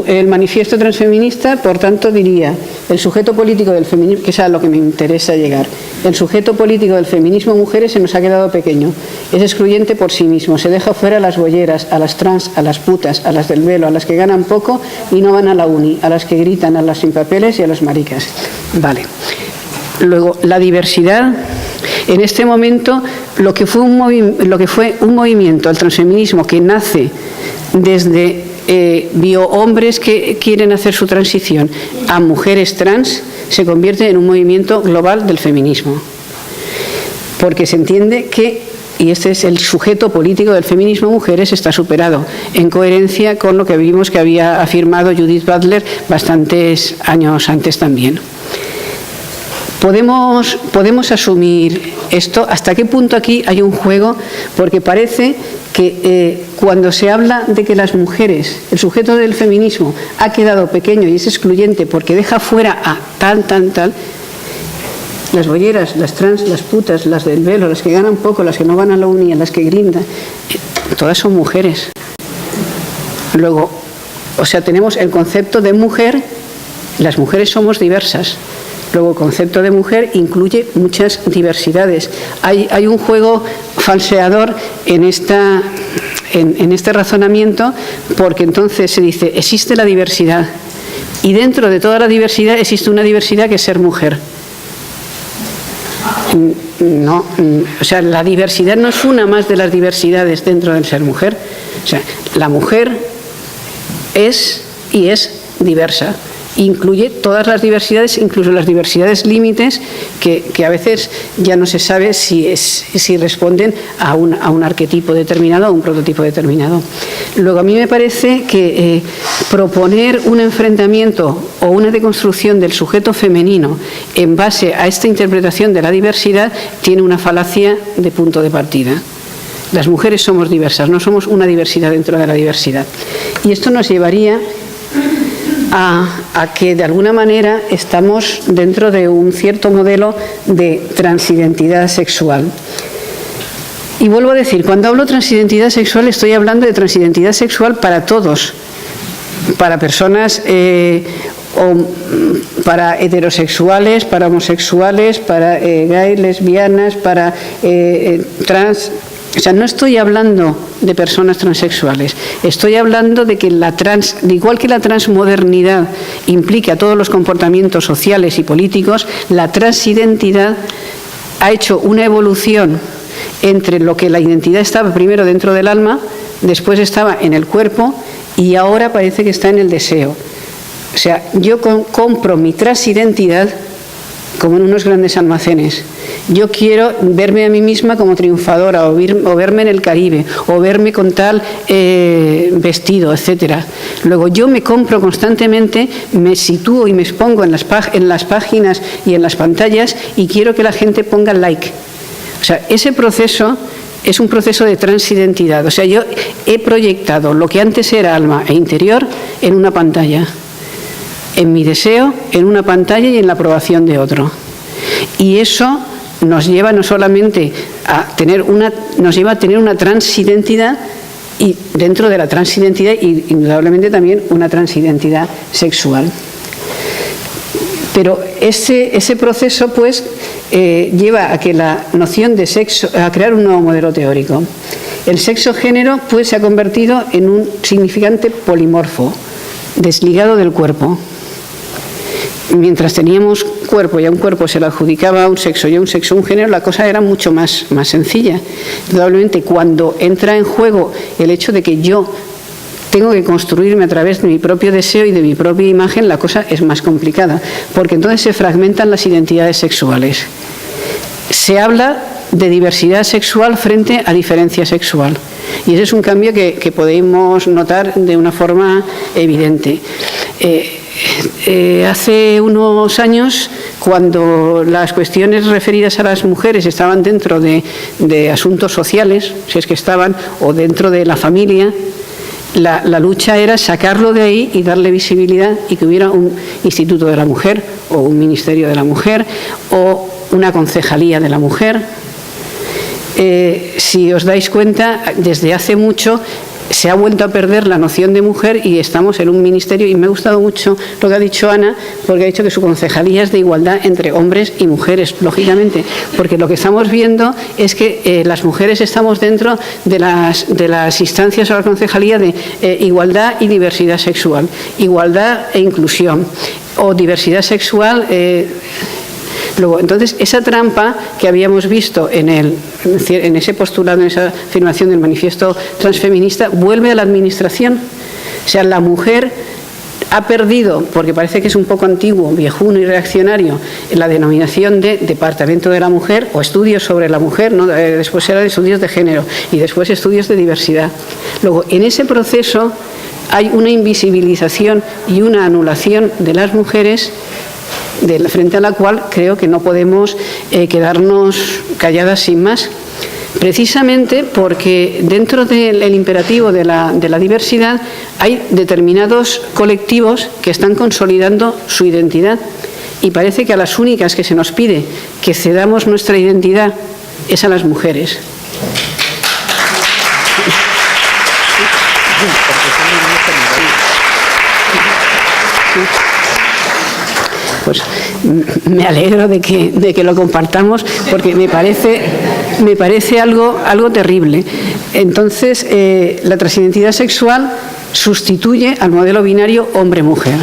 el manifiesto transfeminista, por tanto, diría: el sujeto político del feminismo, que es a lo que me interesa llegar, el sujeto político del feminismo mujeres se nos ha quedado pequeño, es excluyente por sí mismo, se deja fuera a las bolleras, a las trans, a las putas, a las del velo, a las que ganan poco y no van a la uni, a las que gritan, a las sin papeles y a las maricas. Vale. Luego, la diversidad. En este momento, lo que fue un movimiento, el transfeminismo, que nace desde biohombres que quieren hacer su transición a mujeres trans, se convierte en un movimiento global del feminismo. porque se entiende que, y este es el sujeto político del feminismo mujeres, está superado, en coherencia con lo que vimos que había afirmado Judith Butler bastantes años antes también. ¿Podemos asumir esto? ¿Hasta qué punto aquí hay un juego? Porque parece que cuando se habla de que las mujeres, el sujeto del feminismo, ha quedado pequeño y es excluyente porque deja fuera a tal, las bolleras, las trans, las putas, las del velo, las que ganan poco, las que no van a la uni, las que grindan, todas son mujeres. Luego, o sea, tenemos el concepto de mujer, las mujeres somos diversas. Luego, el concepto de mujer incluye muchas diversidades. Hay un juego falseador en este razonamiento, porque entonces se dice, existe la diversidad, y dentro de toda la diversidad existe una diversidad que es ser mujer. No, o sea, la diversidad no es una más de las diversidades dentro del ser mujer. O sea, la mujer es y es diversa. Incluye todas las diversidades, incluso las diversidades límites, que a veces ya no se sabe si responden a un arquetipo determinado o a un prototipo determinado. Luego, a mí me parece que proponer un enfrentamiento o una deconstrucción del sujeto femenino en base a esta interpretación de la diversidad tiene una falacia de punto de partida. Las mujeres somos diversas, no somos una diversidad dentro de la diversidad. Y esto nos llevaría a que de alguna manera estamos dentro de un cierto modelo de transidentidad sexual. Y vuelvo a decir, cuando hablo de transidentidad sexual estoy hablando de transidentidad sexual para todos, para personas para heterosexuales, para homosexuales, para gays, lesbianas, para trans. O sea, no estoy hablando de personas transexuales, estoy hablando de que igual que la transmodernidad implica todos los comportamientos sociales y políticos, la transidentidad ha hecho una evolución entre lo que la identidad estaba primero dentro del alma, después estaba en el cuerpo y ahora parece que está en el deseo. O sea, yo compro mi transidentidad como en unos grandes almacenes. Yo quiero verme a mí misma como triunfadora, o verme en el Caribe, o verme con tal vestido, etcétera. Luego yo me compro constantemente, me sitúo y me expongo en las páginas y en las pantallas y quiero que la gente ponga like. O sea, ese proceso es un proceso de transidentidad. O sea, yo he proyectado lo que antes era alma e interior en una pantalla. En mi deseo, en una pantalla y en la aprobación de otro. Y eso nos lleva no solamente a tener una transidentidad, y dentro de la transidentidad, indudablemente también una transidentidad sexual. Pero ese proceso, pues, lleva a que la noción de sexo, a crear un nuevo modelo teórico. El sexo-género, pues, se ha convertido en un significante polimorfo, desligado del cuerpo. Mientras teníamos cuerpo y a un cuerpo se le adjudicaba un sexo y a un sexo un género, la cosa era mucho más sencilla. Indudablemente, cuando entra en juego el hecho de que yo tengo que construirme a través de mi propio deseo y de mi propia imagen, la cosa es más complicada, porque entonces se fragmentan las identidades sexuales. Se habla de diversidad sexual frente a diferencia sexual. Y ese es un cambio que podemos notar de una forma evidente. Hace unos años, cuando las cuestiones referidas a las mujeres estaban dentro de asuntos sociales, si es que estaban, o dentro de la familia, la lucha era sacarlo de ahí y darle visibilidad y que hubiera un instituto de la mujer o un ministerio de la mujer o una concejalía de la mujer. Si os dais cuenta, desde hace mucho se ha vuelto a perder la noción de mujer y estamos en un ministerio, y me ha gustado mucho lo que ha dicho Ana, porque ha dicho que su concejalía es de igualdad entre hombres y mujeres, lógicamente, porque lo que estamos viendo es que las mujeres estamos dentro de las instancias o la concejalía de igualdad y diversidad sexual, igualdad e inclusión, o diversidad sexual. Luego, entonces, esa trampa que habíamos visto en ese postulado, en esa afirmación del manifiesto transfeminista, vuelve a la administración. O sea, la mujer ha perdido, porque parece que es un poco antiguo, viejuno y reaccionario, la denominación de Departamento de la Mujer o estudios sobre la mujer, ¿no? Después eran estudios de género y después estudios de diversidad. Luego, en ese proceso hay una invisibilización y una anulación de las mujeres frente a la cual creo que no podemos quedarnos calladas sin más. Precisamente porque dentro del imperativo de la diversidad hay determinados colectivos que están consolidando su identidad y parece que a las únicas que se nos pide que cedamos nuestra identidad es a las mujeres. Pues me alegro de que lo compartamos porque me parece algo terrible. Entonces, la transidentidad sexual sustituye al modelo binario hombre-mujer.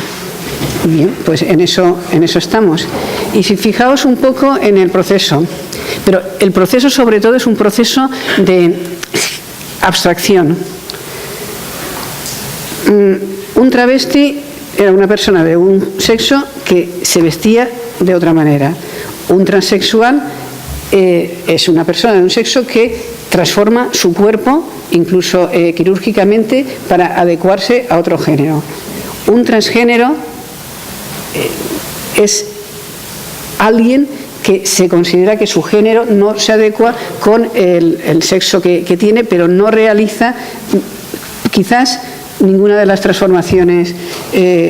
Bien, pues en eso estamos. Y si fijaos un poco en el proceso, pero el proceso sobre todo es un proceso de abstracción. Un travesti era una persona de un sexo que se vestía de otra manera. Un transexual es una persona de un sexo que transforma su cuerpo, incluso quirúrgicamente, para adecuarse a otro género. Un transgénero es alguien que se considera que su género no se adecua con el sexo que tiene, pero no realiza quizás ninguna de las transformaciones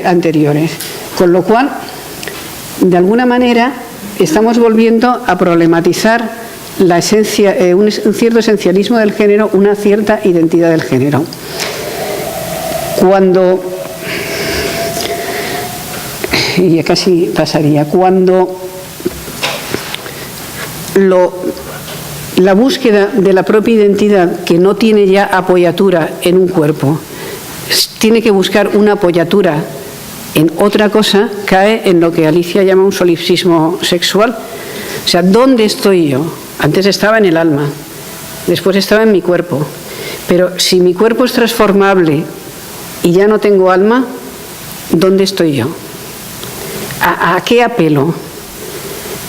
anteriores. Con lo cual, de alguna manera, estamos volviendo a problematizar la esencia, un cierto esencialismo del género, una cierta identidad del género. Cuando, y ya casi pasaría, cuando la búsqueda de la propia identidad, que no tiene ya apoyatura en un cuerpo, tiene que buscar una apoyatura en otra cosa, cae en lo que Alicia llama un solipsismo sexual. O sea, ¿dónde estoy yo? Antes estaba en el alma, después estaba en mi cuerpo. Pero si mi cuerpo es transformable y ya no tengo alma, ¿dónde estoy yo? ¿A qué apelo?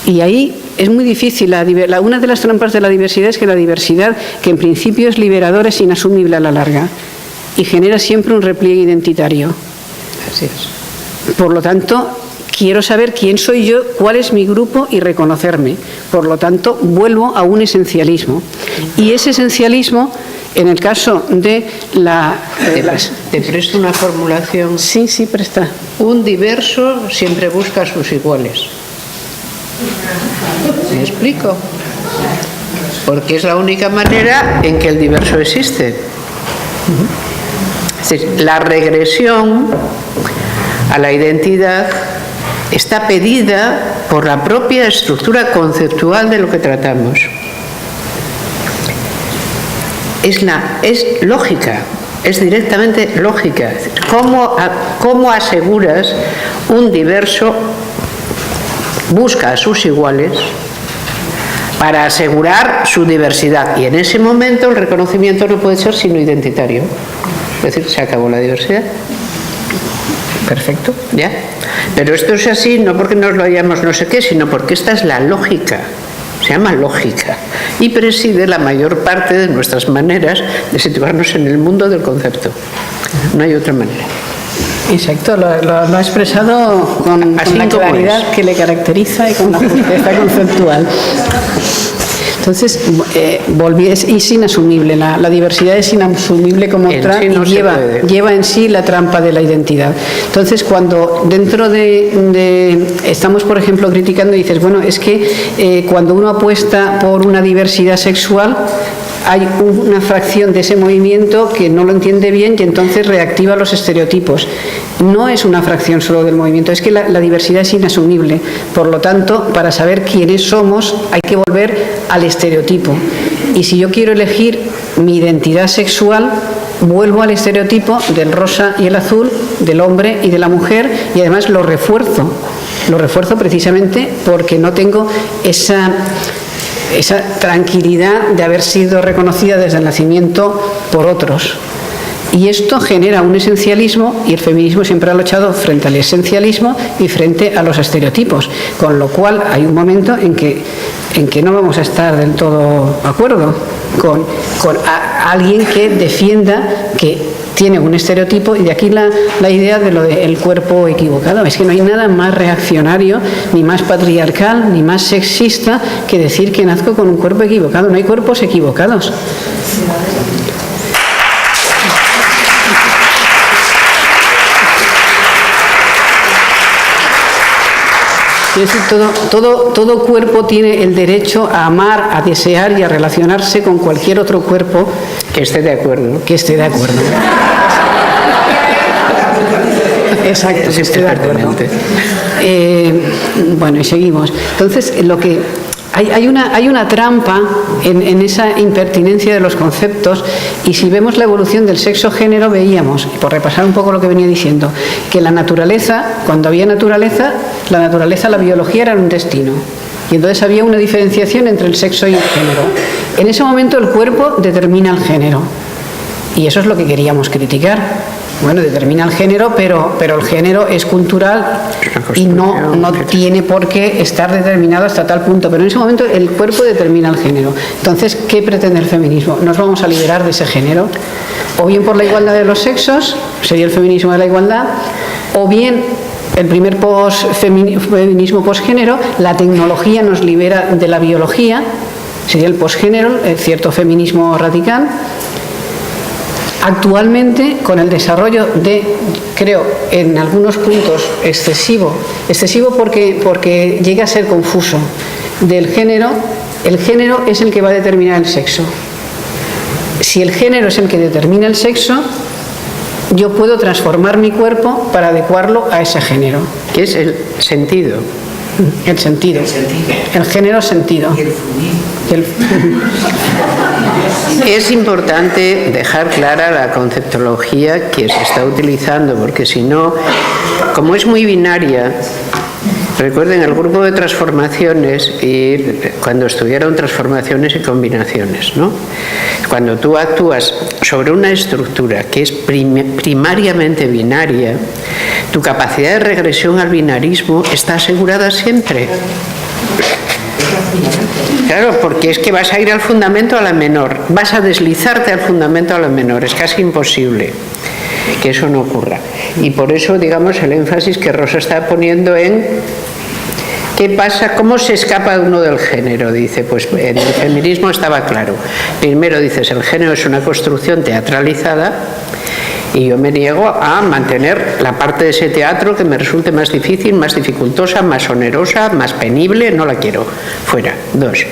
Y ahí es muy difícil. Una de las trampas de la diversidad es que la diversidad, que en principio es liberadora, es inasumible a la larga y genera siempre un repliegue identitario. Así es. Por lo tanto, quiero saber quién soy yo, cuál es mi grupo y reconocerme. Por lo tanto, vuelvo a un esencialismo. Y ese esencialismo, en el caso de Te presto una formulación. Sí, presta. Un diverso siempre busca a sus iguales. ¿Me explico? Porque es la única manera en que el diverso existe. Es decir, la regresión a la identidad está pedida por la propia estructura conceptual de lo que tratamos. Es lógica, es directamente lógica. ¿Cómo aseguras un diverso busca a sus iguales para asegurar su diversidad? Y en ese momento el reconocimiento no puede ser sino identitario. Es decir, se acabó la diversidad. Perfecto, ¿ya? Pero esto es así no porque nos lo hayamos no sé qué, sino porque esta es la lógica. Se llama lógica y preside la mayor parte de nuestras maneras de situarnos en el mundo del concepto. No hay otra manera. Exacto, lo ha expresado con la claridad que le caracteriza y con la justeza conceptual. Entonces, es inasumible, la diversidad es inasumible como otra, y lleva en sí la trampa de la identidad. Entonces, cuando dentro estamos, por ejemplo, criticando y dices, bueno, es que cuando uno apuesta por una diversidad sexual, hay una fracción de ese movimiento que no lo entiende bien y entonces reactiva los estereotipos. No es una fracción solo del movimiento, es que la diversidad es inasumible. Por lo tanto, para saber quiénes somos hay que volver al estereotipo. Y si yo quiero elegir mi identidad sexual, vuelvo al estereotipo del rosa y el azul, del hombre y de la mujer, y además lo refuerzo. Lo refuerzo precisamente porque no tengo esa tranquilidad de haber sido reconocida desde el nacimiento por otros. Y esto genera un esencialismo, y el feminismo siempre ha luchado frente al esencialismo y frente a los estereotipos, con lo cual hay un momento en que no vamos a estar del todo de acuerdo con alguien que defienda que tiene un estereotipo, y de aquí la idea de lo del cuerpo equivocado. Es que no hay nada más reaccionario, ni más patriarcal, ni más sexista que decir que nazco con un cuerpo equivocado. No hay cuerpos equivocados. Es decir, todo cuerpo tiene el derecho a amar, a desear y a relacionarse con cualquier otro cuerpo que esté de acuerdo. Que esté de acuerdo. Exacto, que esté de acuerdo. Bueno, y seguimos. Entonces, hay una trampa en esa impertinencia de los conceptos, y si vemos la evolución del sexo-género veíamos, y por repasar un poco lo que venía diciendo, que la naturaleza, cuando había naturaleza, la biología era un destino, y entonces había una diferenciación entre el sexo y el género. En ese momento el cuerpo determina el género, y eso es lo que queríamos criticar. Bueno, determina el género, pero el género es cultural y no tiene por qué estar determinado hasta tal punto. Pero en ese momento el cuerpo determina el género. Entonces, ¿qué pretende el feminismo? ¿Nos vamos a liberar de ese género? O bien por la igualdad de los sexos, sería el feminismo de la igualdad, o bien el primer feminismo posgénero, la tecnología nos libera de la biología, sería el posgénero, el cierto feminismo radical. Actualmente, con el desarrollo creo, en algunos puntos excesivo porque llega a ser confuso, del género, el género es el que va a determinar el sexo. Si el género es el que determina el sexo, yo puedo transformar mi cuerpo para adecuarlo a ese género. ¿Qué es el sentido? El sentido. El género sentido. Es importante dejar clara la conceptología que se está utilizando, porque si no, como es muy binaria, recuerden el grupo de transformaciones, y cuando estudiaron transformaciones y combinaciones, ¿no? Cuando tú actúas sobre una estructura que es primariamente binaria, tu capacidad de regresión al binarismo está asegurada siempre. Claro, porque es que vas a ir al fundamento a la menor, vas a deslizarte al fundamento a la menor, es casi imposible que eso no ocurra. Y por eso, digamos, el énfasis que Rosa está poniendo en ¿qué pasa? ¿Cómo se escapa uno del género? Dice, pues en el feminismo estaba claro. Primero dices, el género es una construcción teatralizada, y yo me niego a mantener la parte de ese teatro que me resulte más difícil, más dificultosa, más onerosa, más penible, no la quiero, fuera. 2.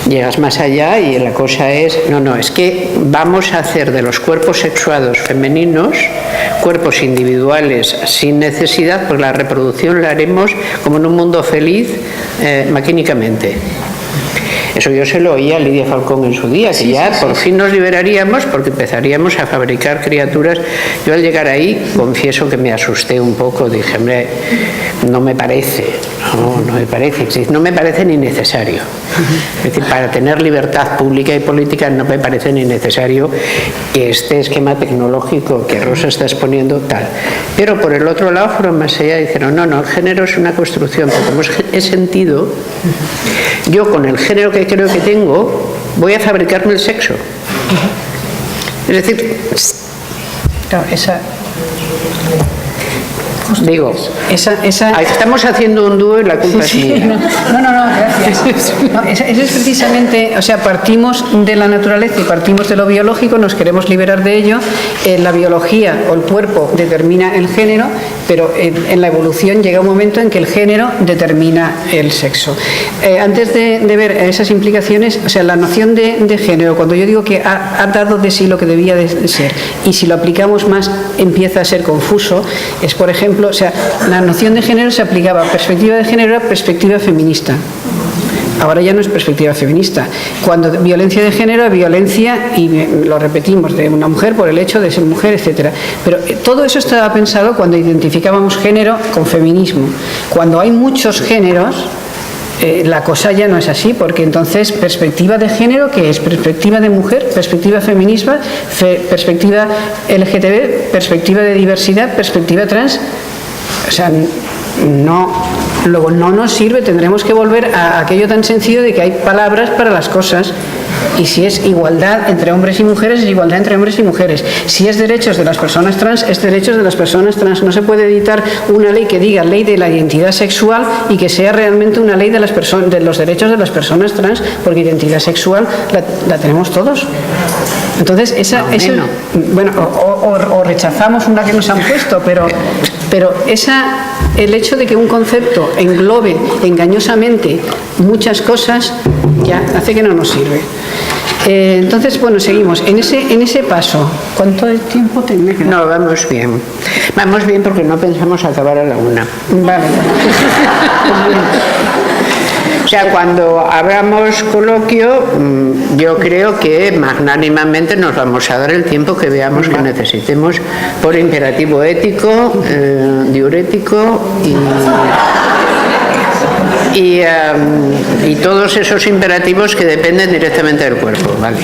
Llegas más allá y la cosa es, es que vamos a hacer de los cuerpos sexuados femeninos cuerpos individuales sin necesidad, pues la reproducción la haremos como en un mundo feliz, maquínicamente. Eso yo se lo oía a Lidia Falcón en su día, que ya por fin nos liberaríamos porque empezaríamos a fabricar criaturas. Yo al llegar ahí, confieso que me asusté un poco, dije, hombre, no me parece ni necesario. Es decir, para tener libertad pública y política no me parece ni necesario que este esquema tecnológico que Rosa está exponiendo tal. Pero por el otro lado fueron más allá y dijeron, no, el género es una construcción, porque como es sentido, yo con el género que creo que tengo voy a fabricarme el sexo. Es decir, claro, estamos haciendo un dúo y la culpa es mía. Gracias. Eso es precisamente, o sea, partimos de la naturaleza y partimos de lo biológico, nos queremos liberar de ello. La biología o el cuerpo determina el género, pero en la evolución llega un momento en que el género determina el sexo. Antes de ver esas implicaciones, o sea, la noción de género, cuando yo digo que ha dado de sí lo que debía de ser, y si lo aplicamos más empieza a ser confuso, es, por ejemplo, o sea, la noción de género se aplicaba, perspectiva de género era perspectiva feminista. Ahora ya no es perspectiva feminista. Cuando violencia de género es violencia, y lo repetimos, de una mujer por el hecho de ser mujer, etcétera. Pero todo eso estaba pensado cuando identificábamos género con feminismo. Cuando hay muchos géneros, la cosa ya no es así, porque entonces perspectiva de género, ¿qué es? Perspectiva de mujer, perspectiva feminista, perspectiva LGTB, perspectiva de diversidad, perspectiva trans. O sea, luego no nos sirve, tendremos que volver a aquello tan sencillo de que hay palabras para las cosas. Y si es igualdad entre hombres y mujeres, es igualdad entre hombres y mujeres. Si es derechos de las personas trans, es derechos de las personas trans. No se puede editar una ley que diga ley de la identidad sexual y que sea realmente una ley de los derechos de las personas trans, porque identidad sexual la tenemos todos. Entonces, o rechazamos una que nos han puesto, pero el hecho de que un concepto englobe engañosamente muchas cosas ya hace que no nos sirve. Entonces, bueno, seguimos. En ese paso, ¿cuánto de tiempo tiene que dar? No, vamos bien. Vamos bien porque no pensamos acabar a la 1. Vale. O sea, cuando abramos coloquio, yo creo que magnánimamente nos vamos a dar el tiempo que veamos que necesitemos por imperativo ético, diurético y todos esos imperativos que dependen directamente del cuerpo. Vale.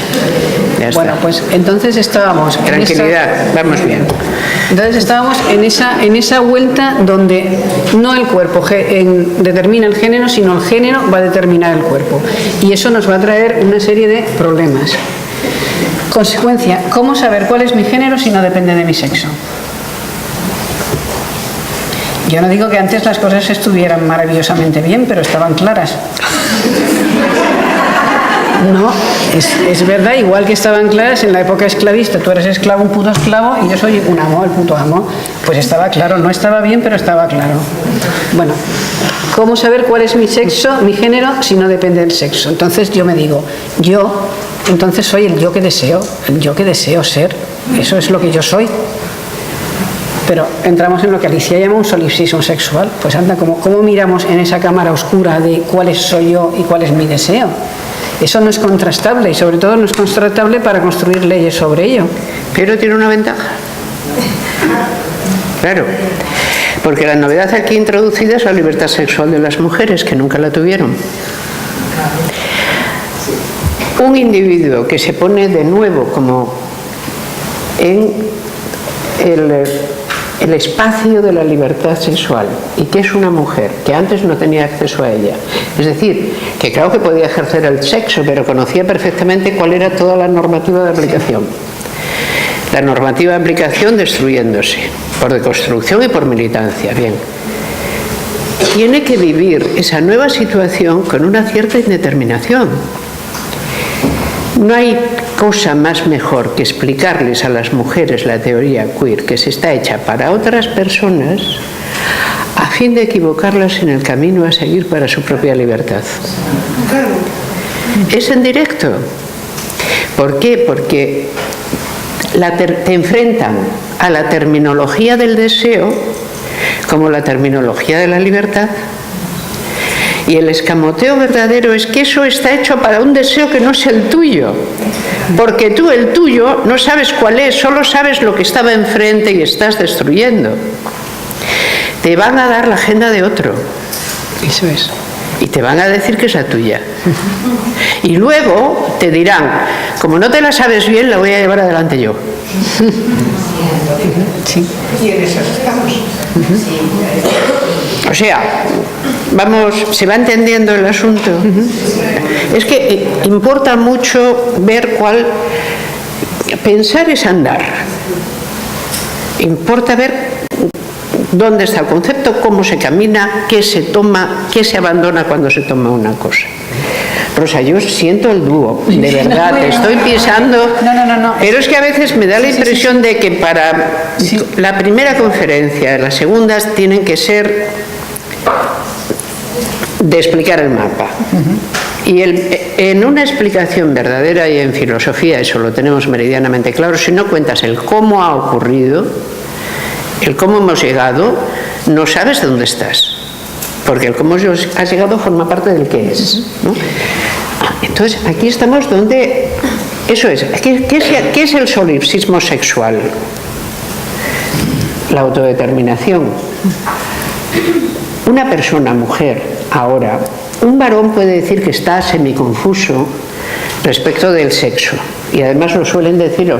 Ya está. Bueno, pues entonces estábamos... Tranquilidad, vamos bien. Entonces estábamos en esa vuelta donde no el cuerpo determina el género, sino el género va a determinar el cuerpo. Y eso nos va a traer una serie de problemas. Consecuencia, ¿cómo saber cuál es mi género si no depende de mi sexo? Yo no digo que antes las cosas estuvieran maravillosamente bien, pero estaban claras. No, es verdad, igual que estaban claras en la época esclavista, tú eres esclavo, un puto esclavo, y yo soy un amo, el puto amo. Pues estaba claro, no estaba bien, pero estaba claro. Bueno, ¿cómo saber cuál es mi sexo, mi género, si no depende del sexo? Entonces yo me digo, entonces soy el yo que deseo ser, eso es lo que yo soy. Pero entramos en lo que Alicia llama un solipsismo sexual. Pues anda, ¿cómo miramos en esa cámara oscura de cuál soy yo y cuál es mi deseo? Eso no es contrastable y sobre todo no es contrastable para construir leyes sobre ello. Pero tiene una ventaja. Claro, porque la novedad aquí introducida es la libertad sexual de las mujeres, que nunca la tuvieron. Un individuo que se pone de nuevo como en el espacio de la libertad sexual y que es una mujer que antes no tenía acceso a ella, es decir, que claro que podía ejercer el sexo, pero conocía perfectamente cuál era toda la normativa de aplicación. La normativa de aplicación destruyéndose por deconstrucción y por militancia. Bien, tiene que vivir esa nueva situación con una cierta indeterminación. No hay cosa más mejor que explicarles a las mujeres la teoría queer, que se está hecha para otras personas, a fin de equivocarlas en el camino a seguir para su propia libertad. Es en directo. ¿Por qué? Porque te enfrentan a la terminología del deseo como la terminología de la libertad. Y el escamoteo verdadero es que eso está hecho para un deseo que no es el tuyo. Porque tú, el tuyo, no sabes cuál es, solo sabes lo que estaba enfrente y estás destruyendo. Te van a dar la agenda de otro. Eso es. Y te van a decir que es la tuya. Y luego te dirán, como no te la sabes bien, la voy a llevar adelante yo. Sí. Y en eso estamos. O sea, se va entendiendo el asunto. Es que importa mucho ver pensar es andar. Importa ver dónde está el concepto, cómo se camina, qué se toma, qué se abandona cuando se toma una cosa. Rosa, yo siento el dúo, de verdad, te estoy pisando. No. Pero es que a veces me da la impresión de que para la primera conferencia, las segundas tienen que ser de explicar el mapa. Y en una explicación verdadera y en filosofía, eso lo tenemos meridianamente claro, si no cuentas el cómo ha ocurrido, el cómo hemos llegado, no sabes dónde estás. Porque el cómo has llegado forma parte del qué es, ¿no? Entonces, aquí estamos donde... Eso es. ¿Qué es el solipsismo sexual? La autodeterminación. Una persona, mujer, ahora, un varón puede decir que está semiconfuso respecto del sexo. Y además lo suelen decir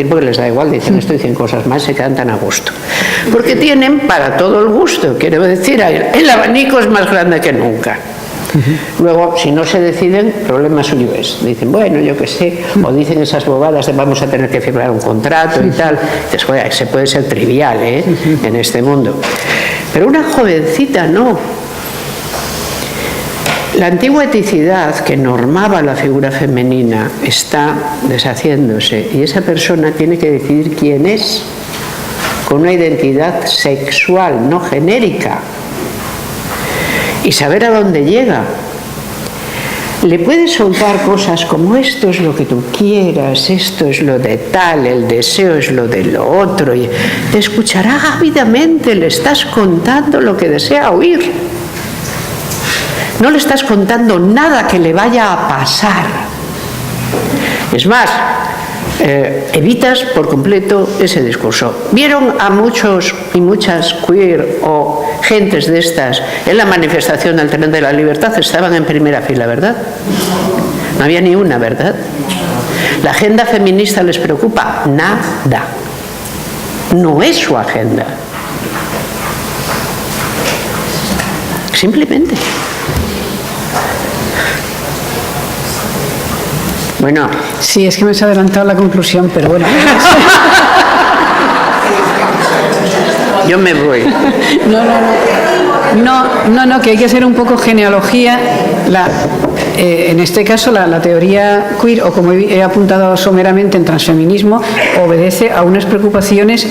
porque les da igual, dicen esto, dicen cosas más, se quedan tan a gusto. Porque tienen para todo el gusto, quiero decir, el abanico es más grande que nunca. Luego, si no se deciden, problema suyo es. Dicen, bueno, yo qué sé, o dicen esas bobadas de vamos a tener que firmar un contrato y tal. Dices, joder, se puede ser trivial, en este mundo. Pero una jovencita no. La antigua eticidad que normaba la figura femenina está deshaciéndose y esa persona tiene que decidir quién es, con una identidad sexual, no genérica, y saber a dónde llega. Le puedes soltar cosas como esto es lo que tú quieras, esto es lo de tal, el deseo es lo de lo otro, y te escuchará ávidamente, le estás contando lo que desea oír. No le estás contando nada que le vaya a pasar. Es más, evitas por completo ese discurso. ¿Vieron a muchos y muchas queer o gentes de estas en la manifestación del Tren de la Libertad? Estaban en primera fila, ¿verdad? No había ni una, ¿verdad? ¿La agenda feminista les preocupa? Nada. No es su agenda. Simplemente. Bueno. Sí, es que me has adelantado la conclusión, pero bueno. Yo me voy. No, que hay que hacer un poco genealogía. En este caso, la teoría queer, o como he apuntado someramente en transfeminismo, obedece a unas preocupaciones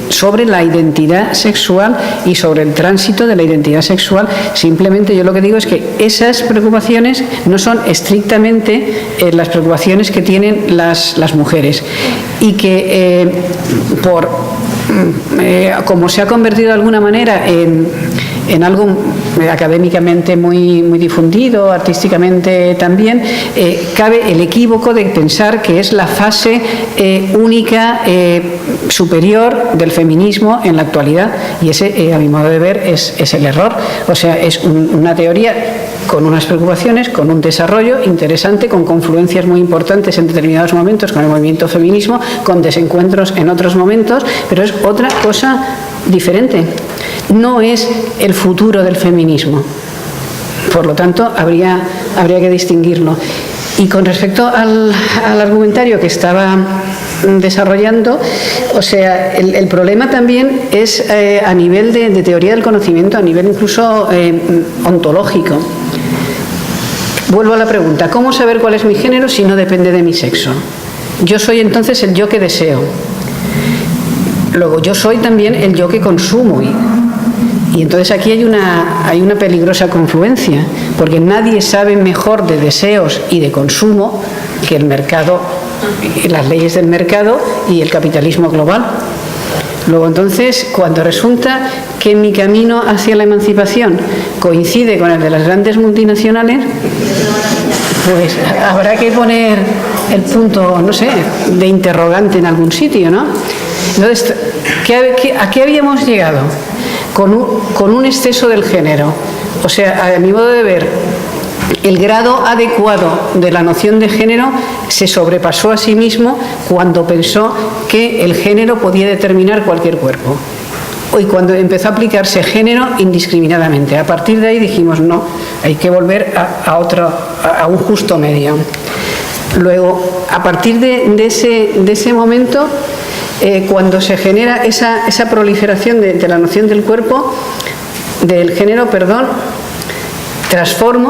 sobre la identidad sexual y sobre el tránsito de la identidad sexual. Simplemente yo lo que digo es que esas preocupaciones no son estrictamente las preocupaciones que tienen las mujeres y que como se ha convertido de alguna manera en algo académicamente muy difundido, artísticamente también, cabe el equívoco de pensar que es la fase única superior del feminismo en la actualidad, y ese, a mi modo de ver, es el error. O sea, es una teoría con unas preocupaciones, con un desarrollo interesante, con confluencias muy importantes en determinados momentos con el movimiento feminismo, con desencuentros en otros momentos, pero es otra cosa diferente. No es el futuro del feminismo. Por lo tanto, habría que distinguirlo. Y con respecto al argumentario que estaba desarrollando, o sea, el problema también es a nivel de teoría del conocimiento, a nivel incluso ontológico. Vuelvo a la pregunta, ¿cómo saber cuál es mi género si no depende de mi sexo? Yo soy entonces el yo que deseo. Luego, yo soy también el yo que consumo. Y entonces aquí hay una peligrosa confluencia, porque nadie sabe mejor de deseos y de consumo que el mercado, las leyes del mercado y el capitalismo global. Luego entonces, cuando resulta que mi camino hacia la emancipación coincide con el de las grandes multinacionales, pues habrá que poner el punto, no sé, de interrogante en algún sitio, ¿no? Entonces, ¿a qué habíamos llegado? Con un exceso del género. O sea, a mi modo de ver, el grado adecuado de la noción de género se sobrepasó a sí mismo cuando pensó que el género podía determinar cualquier cuerpo. Y cuando empezó a aplicarse género indiscriminadamente. A partir de ahí dijimos, no, hay que volver a un justo medio. Luego, a partir de ese momento, cuando se genera esa proliferación de la noción del cuerpo, del género,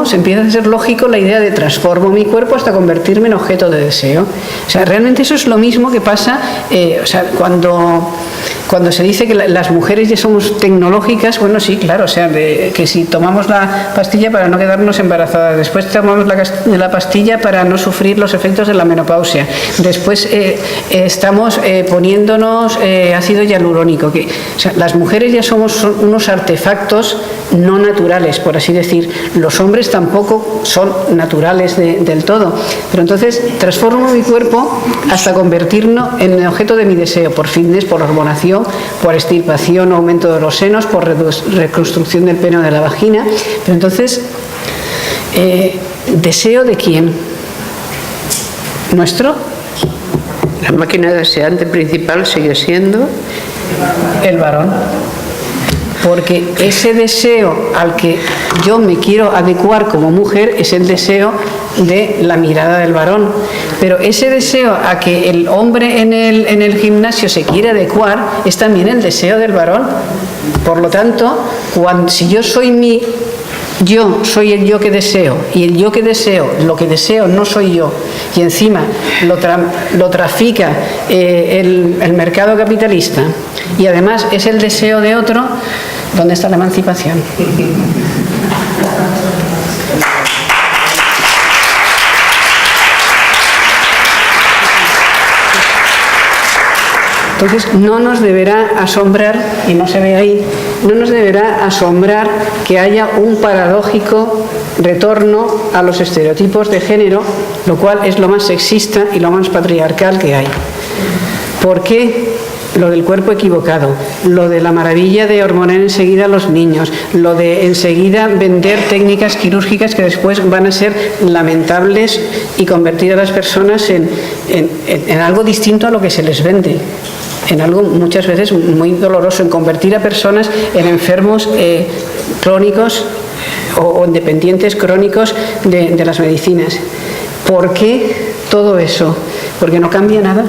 se empieza a ser lógico la idea de transformo mi cuerpo hasta convertirme en objeto de deseo. O sea, realmente eso es lo mismo que pasa, o sea, cuando se dice que las mujeres ya somos tecnológicas, bueno, sí, claro, o sea, que si tomamos la pastilla para no quedarnos embarazadas, después tomamos la pastilla para no sufrir los efectos de la menopausia, después estamos poniéndonos ácido hialurónico, o sea, las mujeres ya somos unos artefactos no naturales, por así decir. Los hombres tampoco son naturales del todo, pero entonces transformo mi cuerpo hasta convertirlo en el objeto de mi deseo, por fitness, por hormonación, por extirpación o aumento de los senos, por reconstrucción del pene o de la vagina. Pero entonces ¿Deseo de quién? ¿Nuestro? La máquina deseante principal sigue siendo El varón. Porque ese deseo al que yo me quiero adecuar como mujer es el deseo de la mirada del varón. Pero ese deseo a que el hombre en el gimnasio se quiere adecuar es también el deseo del varón. Por lo tanto, si yo soy yo soy el yo que deseo, y el yo que deseo, lo que deseo no soy yo, y encima lo trafica el mercado capitalista, y además es el deseo de otro, ¿dónde está la emancipación? Entonces, no nos deberá asombrar, y no se ve ahí, no nos deberá asombrar que haya un paradójico retorno a los estereotipos de género, lo cual es lo más sexista y lo más patriarcal que hay. ¿Por qué? Lo del cuerpo equivocado, lo de la maravilla de hormonar enseguida a los niños, lo de enseguida vender técnicas quirúrgicas que después van a ser lamentables y convertir a las personas en algo distinto a lo que se les vende, en algo muchas veces muy doloroso, en convertir a personas en enfermos crónicos o en dependientes crónicos de las medicinas. ¿Por qué todo eso? Porque no cambia nada.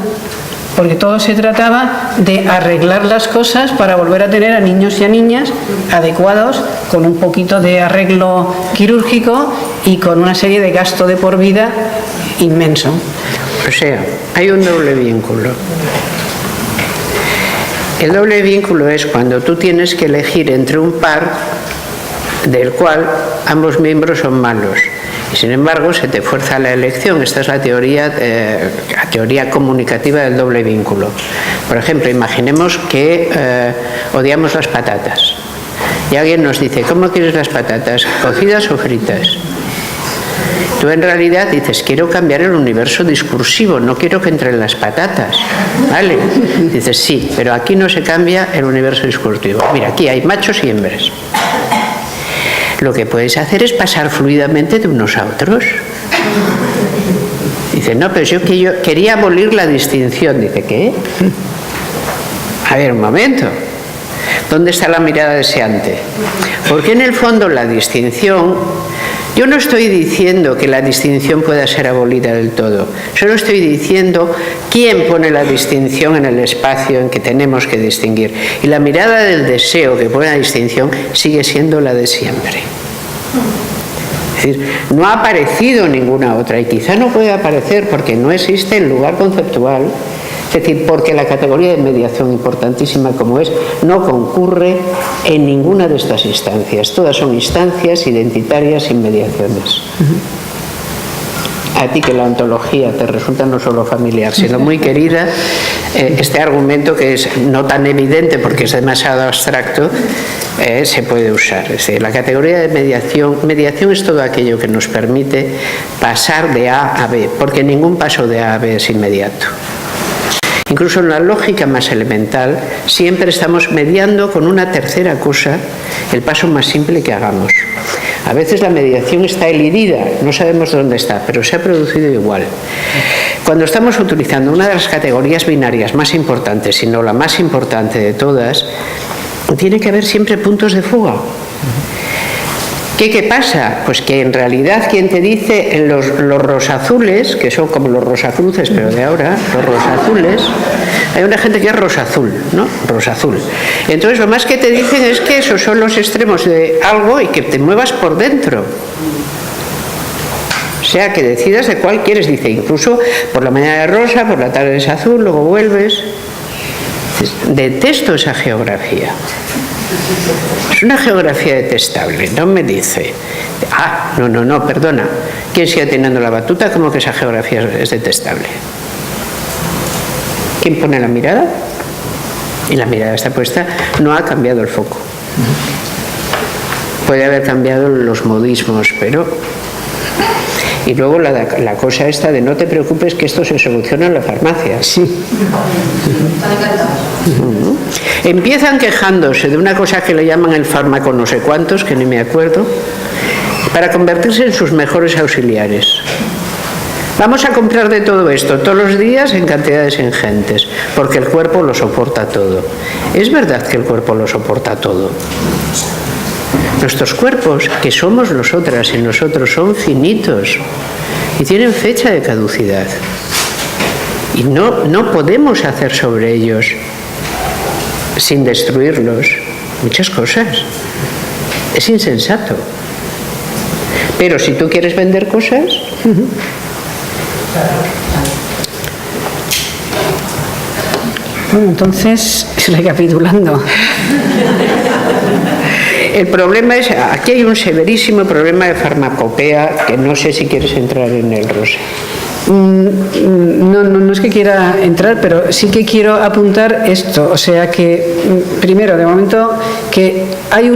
Porque todo se trataba de arreglar las cosas para volver a tener a niños y a niñas adecuados, con un poquito de arreglo quirúrgico y con una serie de gasto de por vida inmenso. O sea, hay un doble vínculo. El doble vínculo es cuando tú tienes que elegir entre un par del cual ambos miembros son malos. Y sin embargo se te fuerza la elección. Esta es la teoría comunicativa del doble vínculo. Por ejemplo, imaginemos que odiamos las patatas y alguien nos dice: ¿cómo quieres las patatas? ¿Cocidas o fritas? Tú en realidad dices: quiero cambiar el universo discursivo, no quiero que entren las patatas, ¿vale? Dices: sí, pero aquí no se cambia el universo discursivo. Mira, aquí hay machos y hembras. Lo que puedes hacer es pasar fluidamente de unos a otros. Dice: no, pero yo quería abolir la distinción. Dice: ¿qué? A ver, un momento. ¿Dónde está la mirada deseante? Porque en el fondo la distinción, yo no estoy diciendo que la distinción pueda ser abolida del todo, solo estoy diciendo quién pone la distinción en el espacio en que tenemos que distinguir. Y la mirada del deseo que pone la distinción sigue siendo la de siempre. Es decir, no ha aparecido ninguna otra, y quizá no puede aparecer porque no existe en lugar conceptual. Es decir, porque la categoría de mediación, importantísima como es, no concurre en ninguna de estas instancias. Todas son instancias identitarias sin mediaciones. A ti, que la ontología te resulta no solo familiar, sino muy querida, este argumento, que es no tan evidente porque es demasiado abstracto, se puede usar. Es decir, la categoría de mediación es todo aquello que nos permite pasar de A a B, porque ningún paso de A a B es inmediato. Incluso en la lógica más elemental siempre estamos mediando con una tercera cosa el paso más simple que hagamos. A veces la mediación está elidida, no sabemos dónde está, pero se ha producido igual. Cuando estamos utilizando una de las categorías binarias más importantes, si no la más importante de todas, tiene que haber siempre puntos de fuga. ¿Qué pasa? Pues que en realidad quien te dice en los rosazules, que son como los rosacruces, pero de ahora, los rosazules, hay una gente que es rosazul, ¿no? Rosazul. Entonces lo más que te dicen es que esos son los extremos de algo y que te muevas por dentro. O sea, que decidas de cuál quieres. Dice, incluso por la mañana es rosa, por la tarde es azul, luego vuelves. Detesto esa geografía. Es una geografía detestable. No me dice: no, perdona, ¿quién sigue teniendo la batuta? ¿Cómo que esa geografía es detestable? ¿Quién pone la mirada? Y la mirada está puesta, no ha cambiado el foco. Puede haber cambiado los modismos, pero... Y luego la cosa esta de: no te preocupes, que esto se soluciona en la farmacia. Sí. Empiezan quejándose de una cosa que le llaman el fármaco no sé cuántos, que ni me acuerdo. para convertirse en sus mejores auxiliares. Vamos a comprar de todo esto todos los días en cantidades ingentes, porque el cuerpo lo soporta todo. Es verdad que el cuerpo lo soporta todo. Nuestros cuerpos, que somos nosotras y nosotros, son finitos y tienen fecha de caducidad. Y no podemos hacer sobre ellos, sin destruirlos, muchas cosas. Es insensato. Pero si tú quieres vender cosas... Bueno, entonces, recapitulando. El problema es, aquí hay un severísimo problema de farmacopea, que no sé si quieres entrar en él, Rosa. No es que quiera entrar, pero sí que quiero apuntar esto. O sea que, primero, de momento, que hay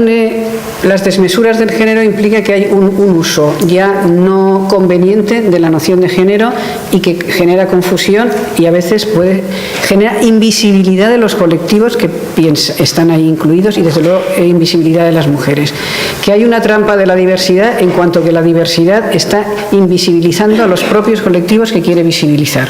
las desmesuras del género implica que hay un uso ya no conveniente de la noción de género y que genera confusión y a veces genera invisibilidad de los colectivos que están ahí incluidos y desde luego invisibilidad de las mujeres. Que hay una trampa de la diversidad en cuanto que la diversidad está invisibilizando a los propios colectivos que quiere visibilizar.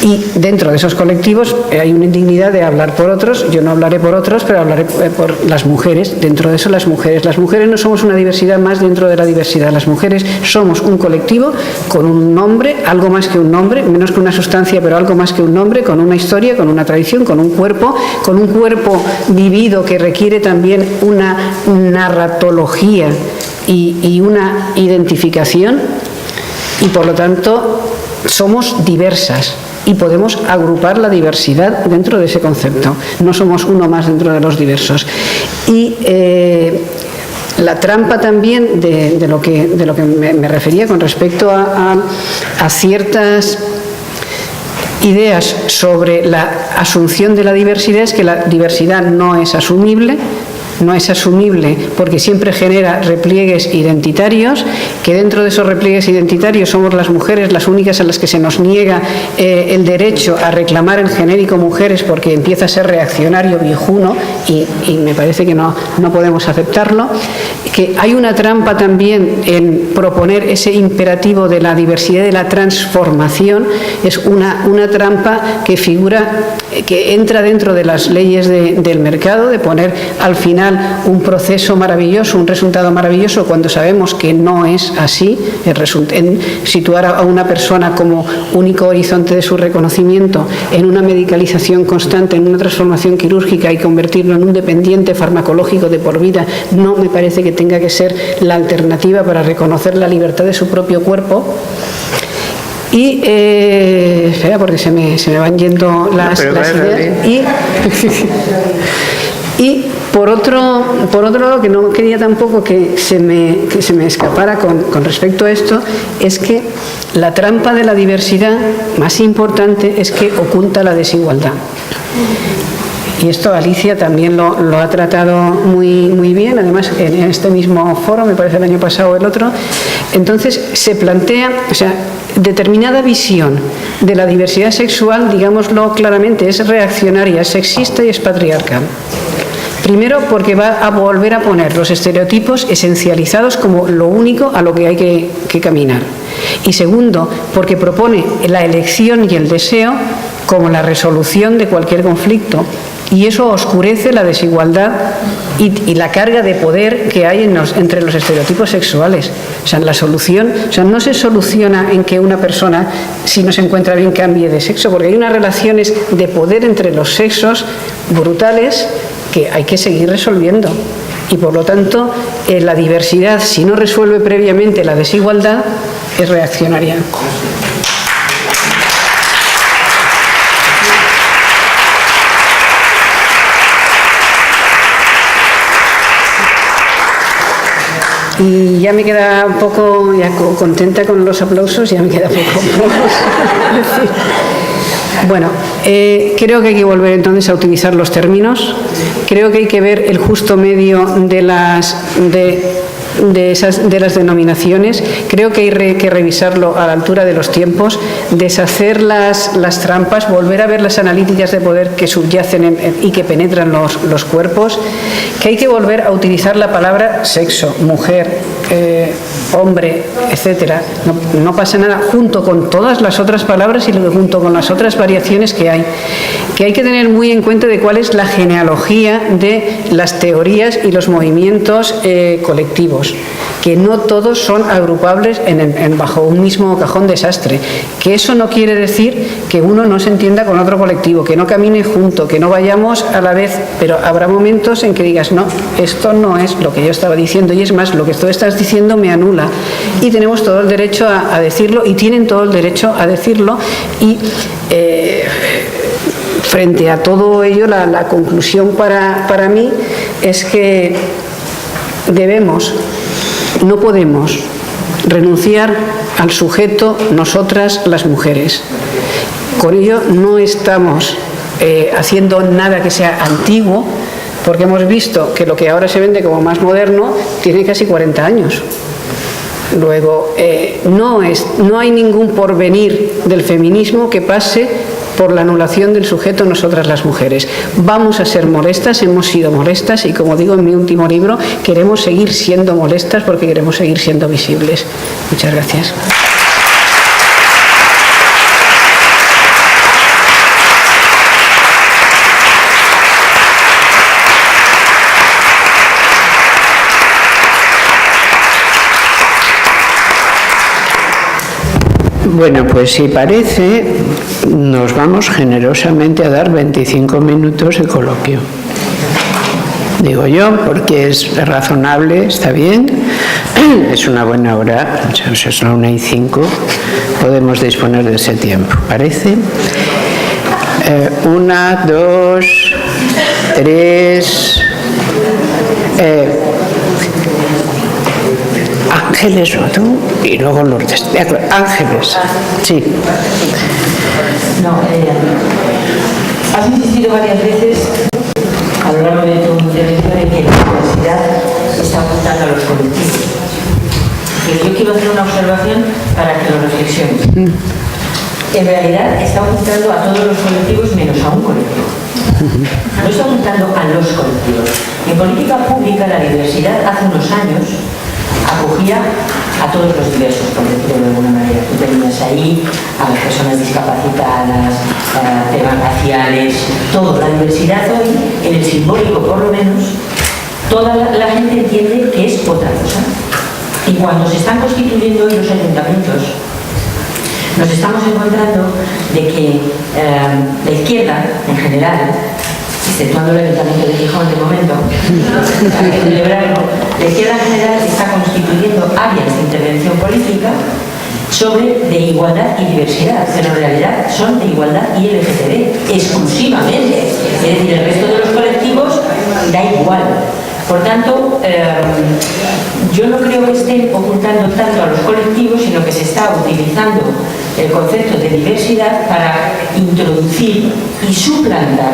Y dentro de esos colectivos hay una indignidad de hablar por otros. Yo no hablaré por otros, pero hablaré por las mujeres. Dentro de eso las mujeres. Las mujeres no somos una diversidad más dentro de la diversidad. Las mujeres somos un colectivo con un nombre, algo más que un nombre, menos que una sustancia, pero algo más que un nombre, con una historia, con una tradición, con un cuerpo vivido que requiere también una narratología y una identificación. Y por lo tanto somos diversas. Y podemos agrupar la diversidad dentro de ese concepto. No somos uno más dentro de los diversos. Y la trampa también de lo que me refería con respecto a ciertas ideas sobre la asunción de la diversidad es que la diversidad no es asumible porque siempre genera repliegues identitarios, que dentro de esos repliegues identitarios somos las mujeres las únicas a las que se nos niega el derecho a reclamar el genérico mujeres porque empieza a ser reaccionario, viejuno, y me parece que no podemos aceptarlo. Que hay una trampa también en proponer ese imperativo de la diversidad y de la transformación, es una trampa que que entra dentro de las leyes del mercado, de poner al final un proceso maravilloso, un resultado maravilloso, cuando sabemos que no es así, en situar a una persona como único horizonte de su reconocimiento en una medicalización constante, en una transformación quirúrgica y convertirlo en un dependiente farmacológico de por vida, no me parece que tenga que ser la alternativa para reconocer la libertad de su propio cuerpo. Y, espera, porque se me van yendo las ideas. Y por otro lado, que no quería tampoco que se me escapara con respecto a esto, es que la trampa de la diversidad más importante es que oculta la desigualdad. Y esto Alicia también lo ha tratado muy bien, además en este mismo foro, me parece el año pasado o el otro. Entonces se plantea, determinada visión de la diversidad sexual, digámoslo claramente, es reaccionaria, es sexista y es patriarcal. Primero, porque va a volver a poner los estereotipos esencializados como lo único a lo que hay que caminar. Y segundo, porque propone la elección y el deseo como la resolución de cualquier conflicto. Y eso oscurece la desigualdad y la carga de poder que hay entre los estereotipos sexuales. La solución, no se soluciona en que una persona, si no se encuentra bien, cambie de sexo, porque hay unas relaciones de poder entre los sexos brutales que hay que seguir resolviendo. Y por lo tanto, la diversidad, si no resuelve previamente la desigualdad, es reaccionaria. Y ya me queda un poco, ya contenta con los aplausos, ya me queda poco. Bueno, creo que hay que volver entonces a utilizar los términos. Creo que hay que ver el justo medio de de las denominaciones. Creo que hay que revisarlo a la altura de los tiempos, deshacer las trampas, volver a ver las analíticas de poder que subyacen y que penetran los cuerpos, que hay que volver a utilizar la palabra sexo, mujer, hombre, etcétera. No pasa nada, junto con todas las otras palabras y junto con las otras variaciones que hay que tener muy en cuenta de cuál es la genealogía de las teorías y los movimientos colectivos, que no todos son agrupables bajo un mismo cajón desastre, que eso no quiere decir que uno no se entienda con otro colectivo, que no camine junto, que no vayamos a la vez, pero habrá momentos en que digas, no, esto no es lo que yo estaba diciendo, y es más, lo que tú estás diciendo me anula, y tenemos todo el derecho a decirlo, y tienen todo el derecho a decirlo, y frente a todo ello, la conclusión para mí es que no podemos renunciar al sujeto nosotras las mujeres. Con ello no estamos haciendo nada que sea antiguo, porque hemos visto que lo que ahora se vende como más moderno tiene casi 40 años. Luego, no hay ningún porvenir del feminismo que pase por la anulación del sujeto nosotras las mujeres. Vamos a ser molestas, hemos sido molestas y, como digo en mi último libro, queremos seguir siendo molestas porque queremos seguir siendo visibles. Muchas gracias. Bueno, pues si parece, nos vamos generosamente a dar 25 minutos de coloquio. Digo yo, porque es razonable, está bien, es una buena hora, es la 1:05, podemos disponer de ese tiempo, ¿parece? 1, 2, 3... Ángeles, ¿no? Tú, y luego Lourdes. Ángeles, sí. No, has insistido varias veces a lo largo de tu intervención en que la diversidad está apuntando a los colectivos. Pero yo quiero hacer una observación para que lo reflexiones. En realidad está apuntando a todos los colectivos menos a un colectivo. No está apuntando a los colectivos. En política pública la diversidad hace unos años acogía a todos los diversos, por decirlo de alguna manera. Tú tenías ahí a las personas discapacitadas, temas raciales, todo. La diversidad hoy, en el simbólico por lo menos, toda la gente entiende que es otra cosa. Y cuando se están constituyendo hoy los ayuntamientos, nos estamos encontrando de que la izquierda, en general, exceptuando el Ayuntamiento de Gijón de momento, hay que celebrarlo, la izquierda en general está constituyendo áreas de intervención política de igualdad y diversidad, pero en realidad son de igualdad y LGTB, exclusivamente. Es decir, el resto de los colectivos da igual. Por tanto, yo no creo que estén ocultando tanto a los colectivos, sino que se está utilizando el concepto de diversidad para introducir y suplantar,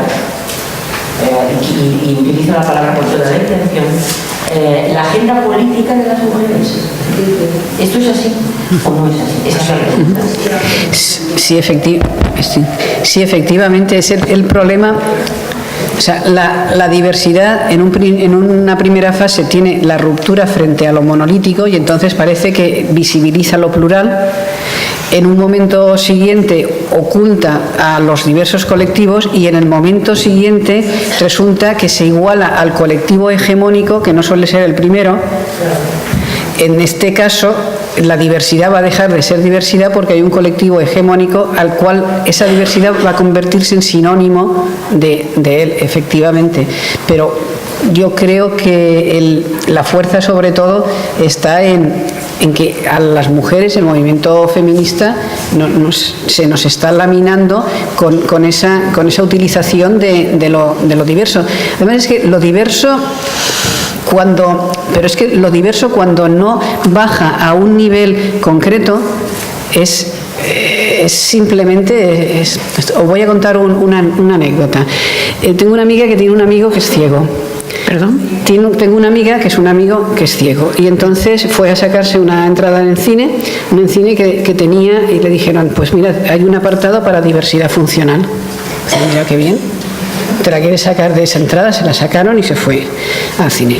y utilizo la palabra con toda la intención, la agenda política de las mujeres. ¿Esto es así o no es así? Esa es la pregunta. Sí, efectivamente es el problema. O sea, la diversidad en una primera fase tiene la ruptura frente a lo monolítico y entonces parece que visibiliza lo plural. En un momento siguiente oculta a los diversos colectivos y en el momento siguiente resulta que se iguala al colectivo hegemónico, que no suele ser el primero. En este caso, la diversidad va a dejar de ser diversidad porque hay un colectivo hegemónico al cual esa diversidad va a convertirse en sinónimo de él, efectivamente. Pero yo creo que la fuerza, sobre todo, está en que a las mujeres el movimiento feminista se nos está laminando con esa utilización de lo diverso. Además es que lo diverso, pero es que lo diverso cuando no baja a un nivel concreto es simplemente... Os voy a contar una anécdota. Tengo una amiga que tiene un amigo que es ciego. ¿Perdón? Tengo una amiga que es un amigo que es ciego y entonces fue a sacarse una entrada en el cine, un cine que tenía y le dijeron, pues mira, hay un apartado para diversidad funcional. Dice, mira qué bien. ¿Te la quieres sacar de esa entrada? Se la sacaron y se fue al cine.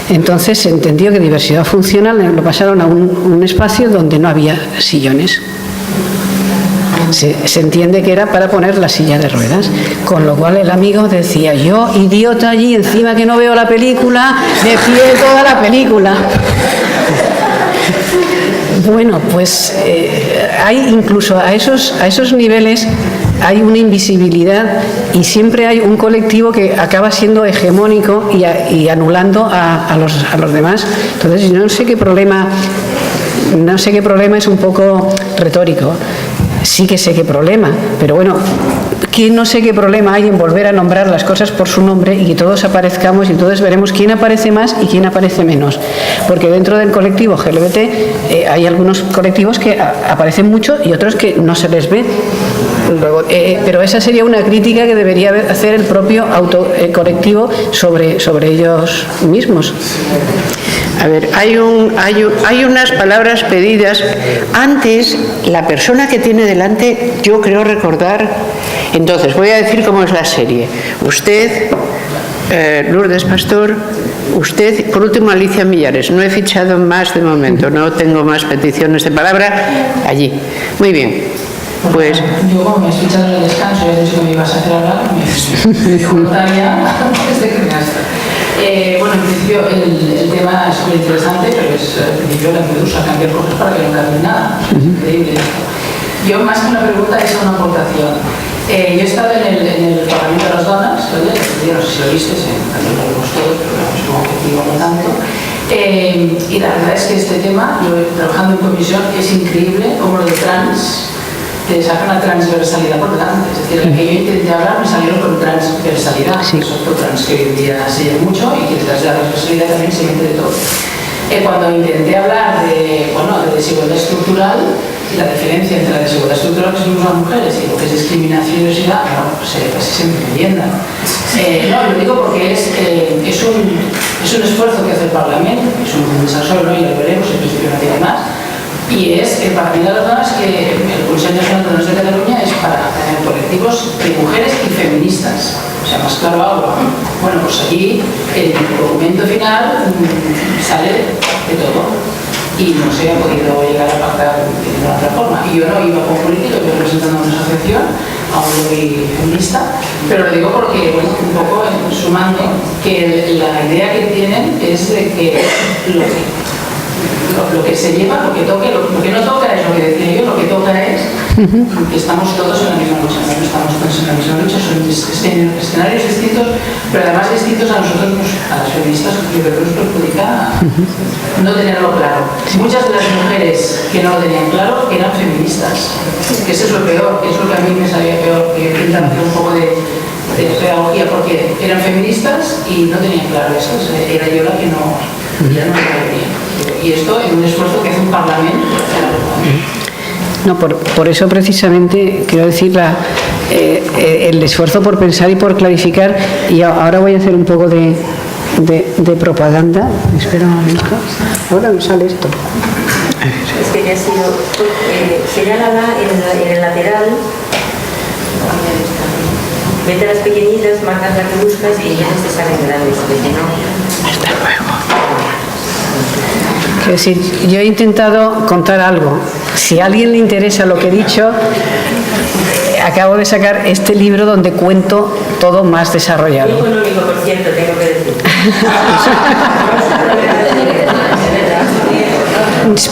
Entonces se entendió que diversidad funcional lo pasaron a un espacio donde no había sillones. Se entiende que era para poner la silla de ruedas, con lo cual el amigo decía, yo, idiota, allí encima que no veo la película, de pie toda la película. Bueno, pues hay incluso a esos niveles hay una invisibilidad y siempre hay un colectivo que acaba siendo hegemónico y anulando a los demás. Entonces yo no sé qué problema es un poco retórico. Sí que sé qué problema, pero bueno, que no sé qué problema hay en volver a nombrar las cosas por su nombre y que todos aparezcamos y entonces veremos quién aparece más y quién aparece menos. Porque dentro del colectivo LGBT hay algunos colectivos que aparecen mucho y otros que no se les ve. Luego, pero esa sería una crítica que debería hacer el propio colectivo sobre ellos mismos. A ver, hay unas palabras pedidas. Antes, la persona que tiene delante, yo creo recordar. Entonces, voy a decir cómo es la serie. Usted, Lourdes Pastor, usted, por último, Alicia Millares. No he fichado más de momento, no tengo más peticiones de palabra allí. Muy bien. Pues yo, como me has fichado en el descanso y has dicho que me ibas a hacer hablar, me voluntaria desde que me has. Bueno, en principio el tema es súper interesante, pero es al principio la medusa cambiar cosas para que no cambie nada. Es increíble esto. Yo, más que una pregunta, es una aportación. Yo he estado en el Parlamento de las Donas, ¿vale? No sé si lo viste, también lo vimos todos, pero es un objetivo no tanto. Y la verdad es que este tema, yo trabajando en comisión, es increíble cómo lo de trans te saca una transversalidad por delante. Es decir, el que yo intenté hablar me salieron con transversalidad, que es otro trans que hoy en día se lleva mucho y que tras la transversalidad también se mete de todo. Cuando intenté hablar de desigualdad estructural y la diferencia entre la desigualdad estructural que somos las mujeres y lo que es discriminación y diversidad, pues siempre me entiendan. No, lo digo porque es un esfuerzo que hace el Parlamento, es un desarrollo, ¿no? Y lo veremos, en principio no tiene más. Y es el Parlamento de las Donas que el Consejo Nacional de Donas de Cataluña es para tener colectivos de mujeres y feministas. O sea, más claro algo. Bueno, pues aquí el documento final sale de todo. Y no se ha podido llegar a pactar de ninguna otra forma. Y yo no iba como político, yo representando a una asociación, a un lobby feminista, pero lo digo porque, bueno, un poco sumando que la idea que tienen es de que lo que se lleva, lo que toque, lo que no toca es lo que decía yo, lo que toca es que estamos todos en la misma lucha, no estamos todos en la misma lucha, son escenarios distintos, pero además distintos a nosotros, a las feministas, que yo creo que nos perjudica no tenerlo claro. Muchas de las mujeres que no lo tenían claro eran feministas, que eso es lo peor, que es lo que a mí me sabía peor, que yo intentaba hacer un poco de pedagogía, porque eran feministas y no tenían claro eso, era yo la que no lo tenía. Y esto en un esfuerzo que hace un Parlamento. No, por eso precisamente quiero decir el esfuerzo por pensar y por clarificar, y ahora voy a hacer un poco de propaganda. Espera un momento. Ahora me sale esto. Es que ya ha sido. Señálala en el lateral. Vete a las pequeñitas, marcas la que buscas y ya te salen grandes. hasta luego. Es decir, yo he intentado contar algo. Si a alguien le interesa lo que he dicho, acabo de sacar este libro donde cuento todo más desarrollado. Muy económico, por cierto, tengo que decir.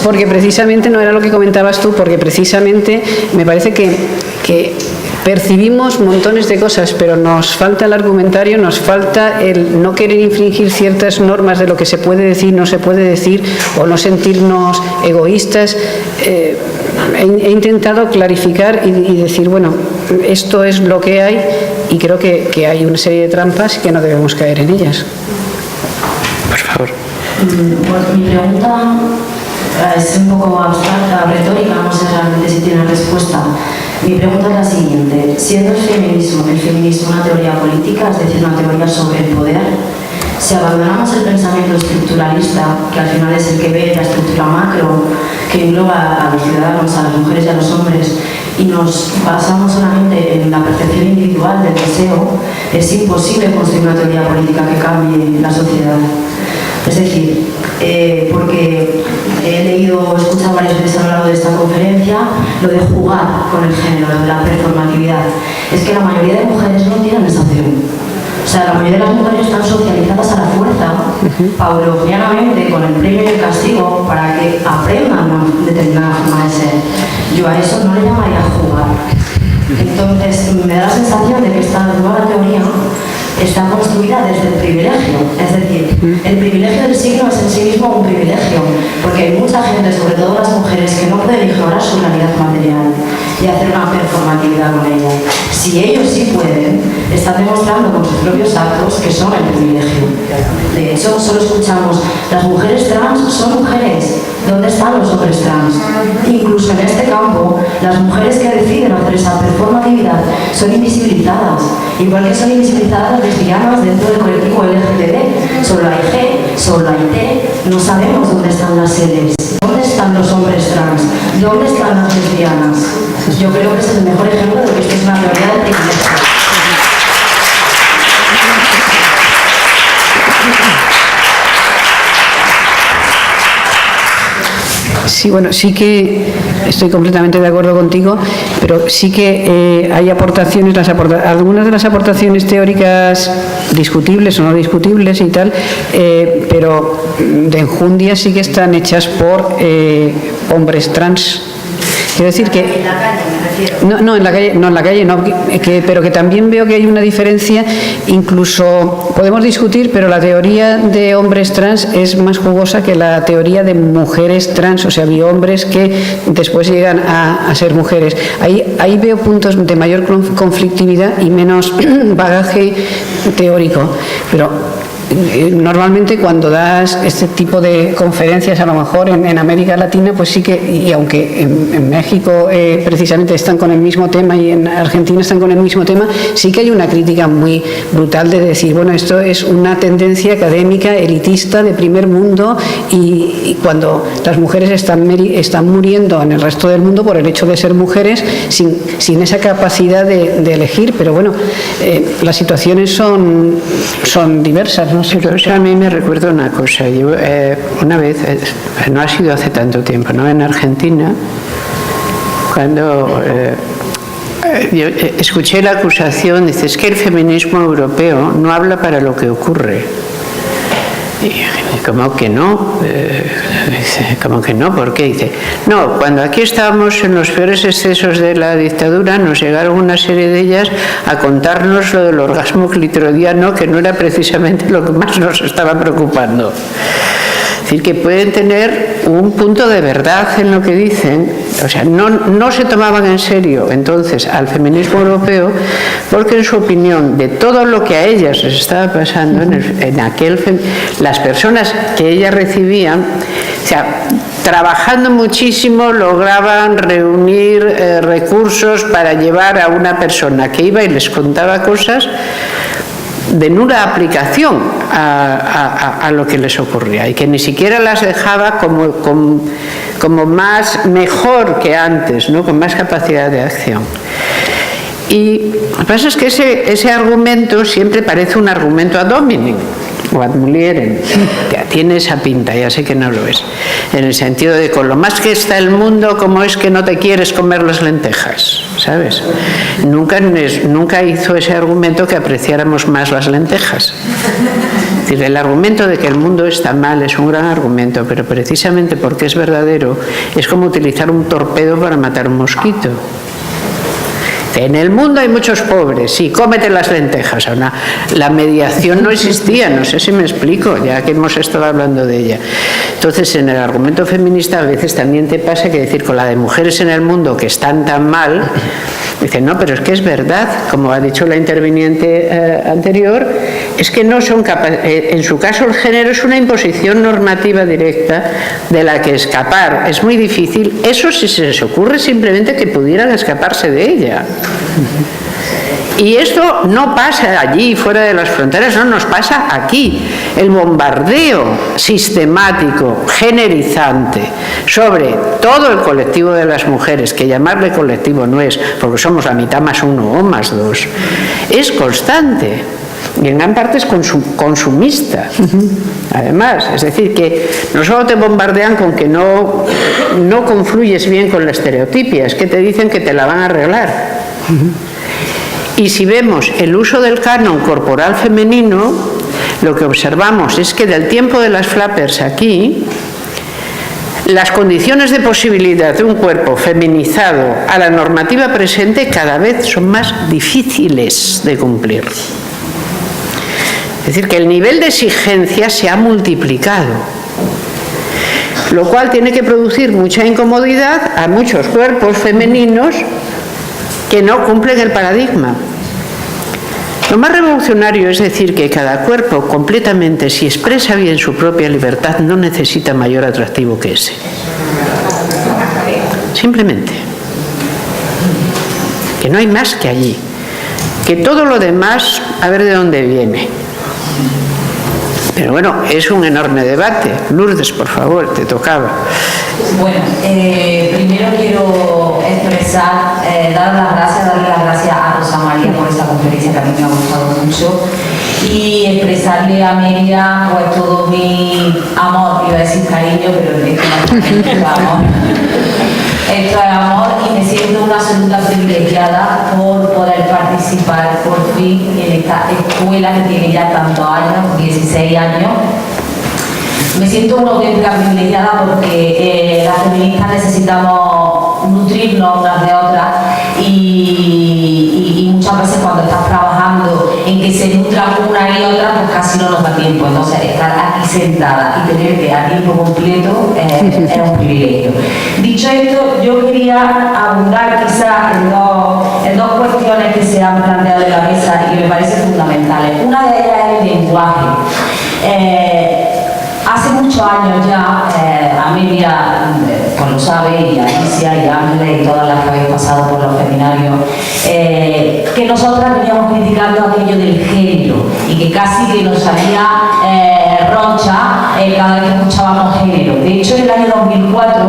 Porque precisamente no era lo que comentabas tú, porque precisamente me parece que percibimos montones de cosas, pero nos falta el argumentario, nos falta el no querer infringir ciertas normas de lo que se puede decir, no se puede decir, o no sentirnos egoístas. He intentado clarificar y decir, bueno, esto es lo que hay, y creo que hay una serie de trampas y que no debemos caer en ellas. Por favor. Pues mi pregunta es un poco abstracta, retórica, no sé realmente si tiene respuesta. Mi pregunta es la siguiente: siendo el feminismo una teoría política, es decir, una teoría sobre el poder, Si abandonamos el pensamiento estructuralista, que al final es el que ve la estructura macro, que engloba a los ciudadanos, a las mujeres y a los hombres, y nos basamos solamente en la percepción individual del deseo, es imposible construir una teoría política que cambie la sociedad. Es decir, porque he leído, he escuchado varias veces a lo largo de esta conferencia lo de jugar con el género, lo de la performatividad. Es que la mayoría de mujeres no tienen esa opción. O sea, la mayoría de las mujeres están socializadas a la fuerza, paulotinianamente, con el premio y el castigo, para que aprendan una determinada forma de ser. Yo a eso no le llamaría jugar. Entonces, me da la sensación de que esta nueva teoría está construida desde el privilegio. Es decir, el privilegio del signo es en sí mismo un privilegio, porque hay mucha gente, sobre todo las mujeres, que no pueden ignorar su realidad material y hacer una performatividad con ella. Si ellos sí pueden, están demostrando con sus propios actos que son el privilegio. De hecho, solo escuchamos, las mujeres trans son mujeres. ¿Dónde están los hombres trans? Incluso en este campo, las mujeres que deciden hacer esa performatividad son invisibilizadas, igual que son invisibilizadas las lesbianas dentro del colectivo LGTB. Sobre la IG, sobre la IT, no sabemos dónde están las sedes. ¿Dónde están los hombres trans? ¿Dónde están las lesbianas? Yo creo que es el mejor ejemplo de que esto es una teoría del privilegio. Sí, bueno, sí que estoy completamente de acuerdo contigo, pero sí que hay aportaciones, algunas de las aportaciones teóricas discutibles o no discutibles y tal, pero de enjundia sí que están hechas por hombres trans. Quiero decir que no en la calle no, pero que también veo que hay una diferencia. Incluso podemos discutir, pero la teoría de hombres trans es más jugosa que la teoría de mujeres trans, o sea, biohombres que después llegan a ser mujeres. Ahí veo puntos de mayor conflictividad y menos bagaje teórico, pero normalmente cuando das este tipo de conferencias, a lo mejor en América Latina, pues sí que, y aunque en México precisamente están con el mismo tema y en Argentina están con el mismo tema, sí que hay una crítica muy brutal de decir, bueno, esto es una tendencia académica, elitista, de primer mundo, y cuando las mujeres están muriendo en el resto del mundo por el hecho de ser mujeres, sin esa capacidad de elegir. Pero bueno, las situaciones son diversas. No sé. Pero eso a mí me recuerda una cosa. Yo una vez, no ha sido hace tanto tiempo, ¿no? En Argentina, cuando yo escuché la acusación, dice, es que el feminismo europeo no habla para lo que ocurre. Y ¿cómo que no? Dice, ¿cómo que no? ¿Por qué? Dice, no, cuando aquí estábamos en los peores excesos de la dictadura, nos llegaron una serie de ellas a contarnos lo del orgasmo clitoridiano, que no era precisamente lo que más nos estaba preocupando. Es decir, que pueden tener un punto de verdad en lo que dicen. O sea, no se tomaban en serio entonces al feminismo europeo, porque en su opinión, de todo lo que a ellas les estaba pasando las personas que ellas recibían, o sea, trabajando muchísimo lograban reunir recursos para llevar a una persona que iba y les contaba cosas de nula aplicación a lo que les ocurría, y que ni siquiera las dejaba como mejor que antes, ¿no? Con más capacidad de acción. Y lo que pasa es que ese argumento siempre parece un argumento ad hominem o ad mulierem. Tiene esa pinta, ya sé que no lo es, en el sentido de con lo más que está el mundo, ¿cómo es que no te quieres comer las lentejas? ¿Sabes? Nunca hizo ese argumento que apreciáramos más las lentejas. Es decir, el argumento de que el mundo está mal es un gran argumento, pero precisamente porque es verdadero, es como utilizar un torpedo para matar un mosquito. En el mundo hay muchos pobres, sí, cómete las lentejas. La mediación no existía, no sé si me explico, ya que hemos estado hablando de ella. Entonces, en el argumento feminista a veces también te pasa que decir con la de mujeres en el mundo que están tan mal, dicen, no, pero es que es verdad, como ha dicho la interviniente anterior, es que no son capaces, en su caso el género es una imposición normativa directa de la que escapar es muy difícil. Eso si se les ocurre simplemente que pudieran escaparse de ella. Y esto no pasa allí, fuera de las fronteras, no nos pasa aquí. El bombardeo sistemático, generizante, sobre todo el colectivo de las mujeres, que llamarle colectivo no es, porque somos la mitad más uno o más dos, es constante. Y en gran parte es consumista. Además, es decir, que no solo te bombardean con que no confluyes bien con la estereotipia, es que te dicen que te la van a arreglar. Y si vemos el uso del canon corporal femenino, lo que observamos es que del tiempo de las flappers aquí, las condiciones de posibilidad de un cuerpo feminizado a la normativa presente cada vez son más difíciles de cumplir. Es decir, que el nivel de exigencia se ha multiplicado, lo cual tiene que producir mucha incomodidad a muchos cuerpos femeninos que no cumplen el paradigma. Lo más revolucionario es decir que cada cuerpo completamente, si expresa bien su propia libertad, no necesita mayor atractivo que ese. Simplemente. Que no hay más que allí. Que todo lo demás, a ver de dónde viene. Pero bueno, es un enorme debate. Lourdes, por favor, te tocaba. Bueno, primero quiero expresar, darle las gracias a Rosa María por esta conferencia que a mí me ha gustado mucho, y expresarle a Amelia pues todo mi amor, iba a decir cariño, pero esto es amor. Esto es amor, y me siento una absoluta privilegiada por poder participar por fin en esta escuela que tiene ya tantos años, 16 años. Me siento una auténtica privilegiada porque las feministas necesitamos nutrirnos unas de otras y muchas veces cuando estás trabajando en que se nutran una y otra, pues casi no nos da tiempo. Entonces estar aquí sentada y tenerte a tiempo completo es un privilegio. Dicho esto, yo quería abundar quizás en dos cuestiones que se han planteado en la mesa y que me parecen fundamentales. Una de ellas es el lenguaje. Hace muchos años ya, Amelia, pues lo sabe, y Alicia y Ángeles y todas las que habéis pasado por los seminarios, que nosotras veníamos criticando aquello del género y que casi que nos salía roncha cada vez que escuchábamos género. De hecho, en el año 2004,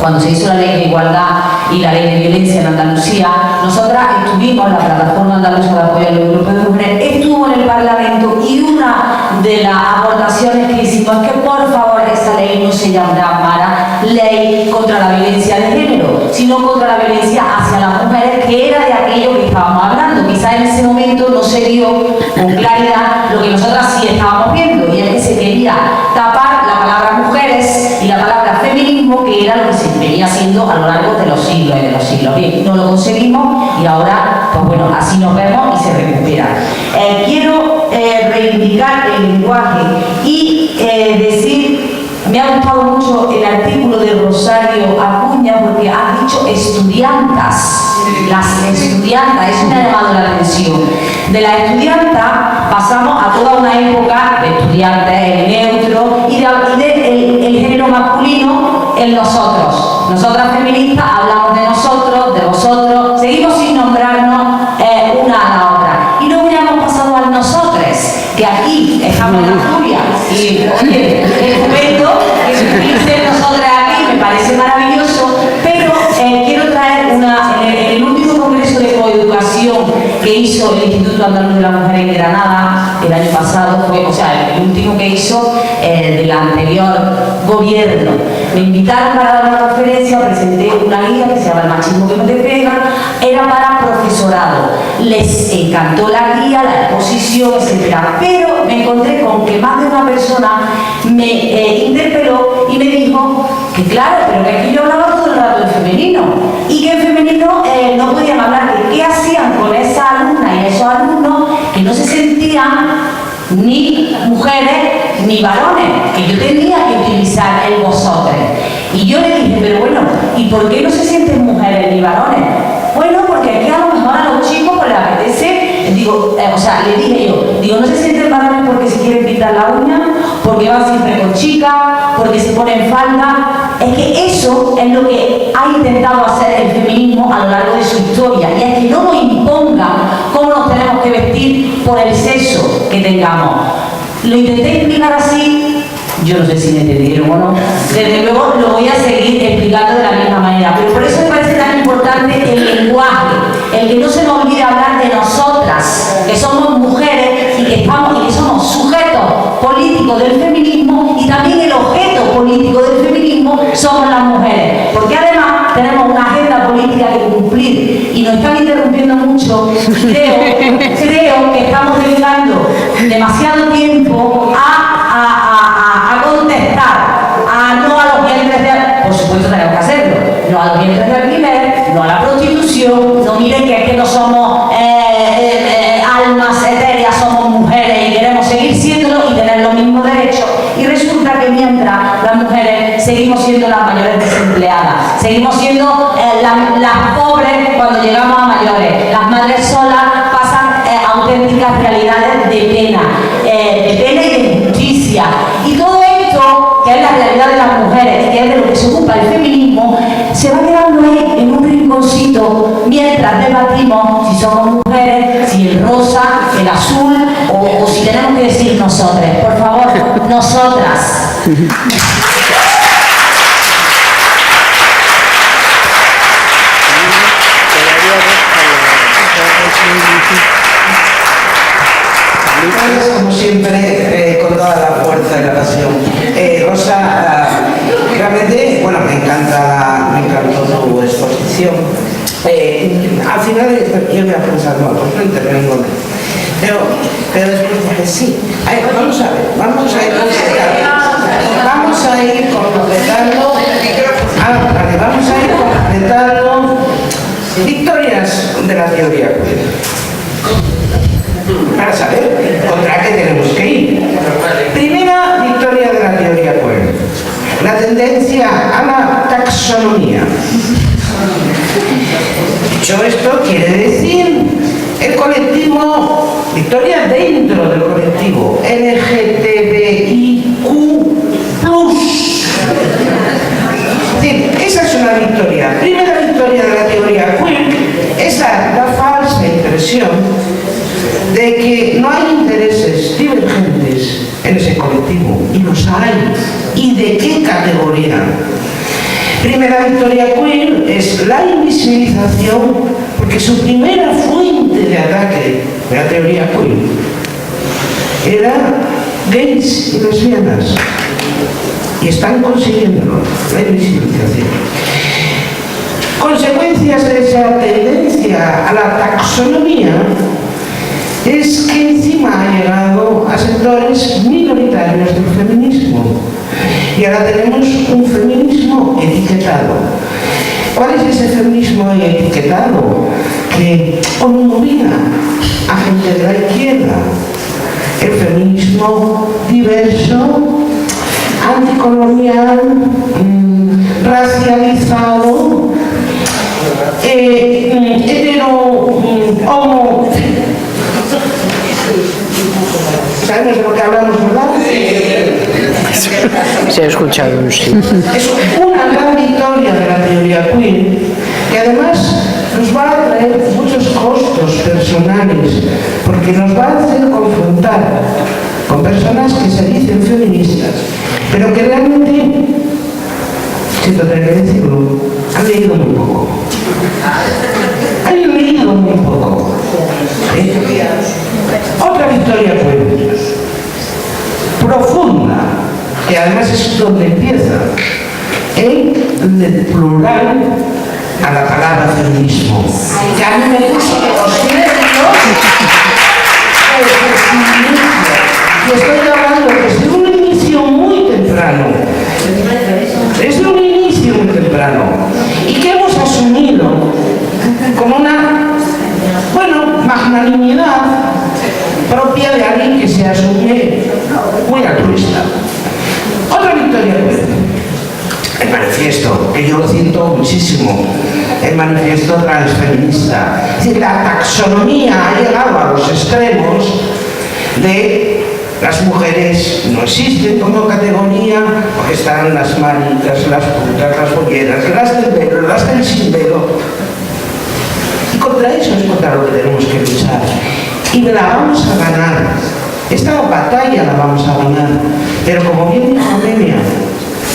cuando se hizo la ley de igualdad y la ley de violencia en Andalucía, nosotras estuvimos, la plataforma andaluza de apoyo a los grupos de mujeres, estuvo en el Parlamento, y una de las aportaciones que hicimos es que por favor esta ley no se llamara ley contra la violencia de género, sino contra la violencia hacia las mujeres, que era de aquello que estábamos hablando. Quizás en ese momento no se vio con claridad lo que nosotras sí estábamos viendo, y es que se quería tapar la palabra mujeres y la palabra feminismo, que era lo que se venía haciendo a lo largo de los siglos y de los siglos. Bien, no lo conseguimos y ahora, pues bueno, así nos vemos y se recupera. Quiero reivindicar el lenguaje y decir, me ha gustado mucho el artículo de Rosario Acuña, porque ha dicho estudiantas. Las estudiantas, eso me ha llamado la atención. De la estudianta pasamos a toda una época de estudiantes, el neutro, y de el género masculino, el nosotros. Nosotras feministas hablamos de nosotros, de vosotros, seguimos sin nombrarnos una a la otra. Y luego ya hemos pasado al nosotres, que aquí estamos en Asturias. Y oye, el momento que se utilice nosotras aquí me parece maravilloso, pero quiero traer en el último congreso de coeducación que hizo el Instituto Andaluz de la Mujer en Granada el año pasado, el último que hizo del anterior gobierno. Me invitaron para dar una conferencia, presenté una guía que se llama El machismo que no te pega, era para profesorado. Les encantó la guía, la exposición, etc. Pero me encontré con que más de una persona me interpeló y me dijo que claro, pero que aquí yo hablaba todo el rato de femenino, y que en femenino no podían hablar de qué hacían con esa alumna y esos alumnos que no se sentían ni mujeres ni varones, que yo tenía que utilizar el vosotros. Y yo le dije, pero bueno, ¿y por qué no se sienten mujeres ni varones? Bueno, porque aquí a lo mejor a los chicos pues les apetece, le dije yo, no se sienten varones porque se quieren pintar la uña, porque van siempre con chicas, porque se ponen falda. Es que eso es lo que ha intentado hacer el feminismo a lo largo de su historia, y es que no nos impongan cómo nos tenemos que vestir por el sexo que tengamos. Lo intenté explicar así, yo no sé si me entendieron o no, desde luego lo voy a seguir explicando de la misma manera, pero por eso me parece tan importante el lenguaje, el que no se nos olvide hablar de nosotras, que somos mujeres y que somos sujetos políticos del feminismo, y también el objeto político del feminismo somos las mujeres, porque además tenemos una agenda política que cumplir y nos están interrumpiendo mucho. Creo que estamos dedicando demasiado tiempo a contestar, no a los vientres de alquiler, por supuesto tenemos que hacerlo, no a los vientres de alquiler, no a la prostitución, no miren que es que no somos almas etéreas, somos mujeres y queremos seguir siéndolo y tener los mismos derechos, y resulta que mientras las mujeres seguimos siendo las mayores desempleadas, seguimos siendo las pobres cuando llegamos a mayores, las madres solas pasan auténticas realidades de pena y de injusticia, y todo esto, que es la realidad de las mujeres, que es de lo que se ocupa el feminismo, se va quedando ahí en un rinconcito mientras debatimos si somos mujeres, si el rosa, el azul, o si tenemos que decir nosotras. Por favor, nosotras. Como siempre, con toda la fuerza y la pasión. Rosa, realmente, bueno, me encantó tu exposición. Al final yo voy a pensar, no, pues no intervengo, pero después dije, sí, vamos a ver, vamos a ir completando victorias de la teoría queer, para saber contra qué tenemos que ir. Primera victoria de la teoría queer: la tendencia a la taxonomía. Dicho esto, quiere decir el colectivo, victoria dentro del colectivo LGTBIQ+. Es decir, esa es una victoria. Primera victoria de la teoría queer es la falsa impresión de que no hay intereses divergentes en ese colectivo, y los hay. ¿Y de qué categoría? Primera victoria queer es la invisibilización, porque su primera fuente de ataque de la teoría queer era gays y lesbianas, y están consiguiendo la invisibilización. Consecuencias de esa tendencia a la taxonomía es que encima ha llegado a sectores minoritarios del feminismo, y ahora tenemos un feminismo etiquetado. ¿Cuál es ese feminismo etiquetado? Que homogeniza a gente de la izquierda. El feminismo diverso, anticolonial, racializado, homo. ¿Sabemos de lo que hablamos, verdad? Se ha escuchado un sí. Es una gran victoria de la teoría queer, que además nos va a traer muchos costos personales, porque nos va a hacer confrontar con personas que se dicen feministas, pero que realmente, siento tener que decirlo, han leído muy poco. Han leído muy poco. Otra victoria queer, profunda, que además es donde empieza, el plural a la palabra feminismo. Que a mí me puso los nervios y estoy hablando desde un inicio muy temprano. Desde un inicio muy temprano. Y que hemos asumido como una, magnanimidad propia de alguien que se asume muy altruista. Otra victoria queer, el manifiesto, que yo lo siento muchísimo, el manifiesto transfeminista. Es decir, la taxonomía ha llegado a los extremos de las mujeres no existen como categoría porque están las maricas, las putas, las bolleras, las del velo, las del sin velo. Y contra eso es contra lo que tenemos que luchar. Y la vamos a ganar. Esta batalla la vamos a ganar. Pero como bien dijo Amelia,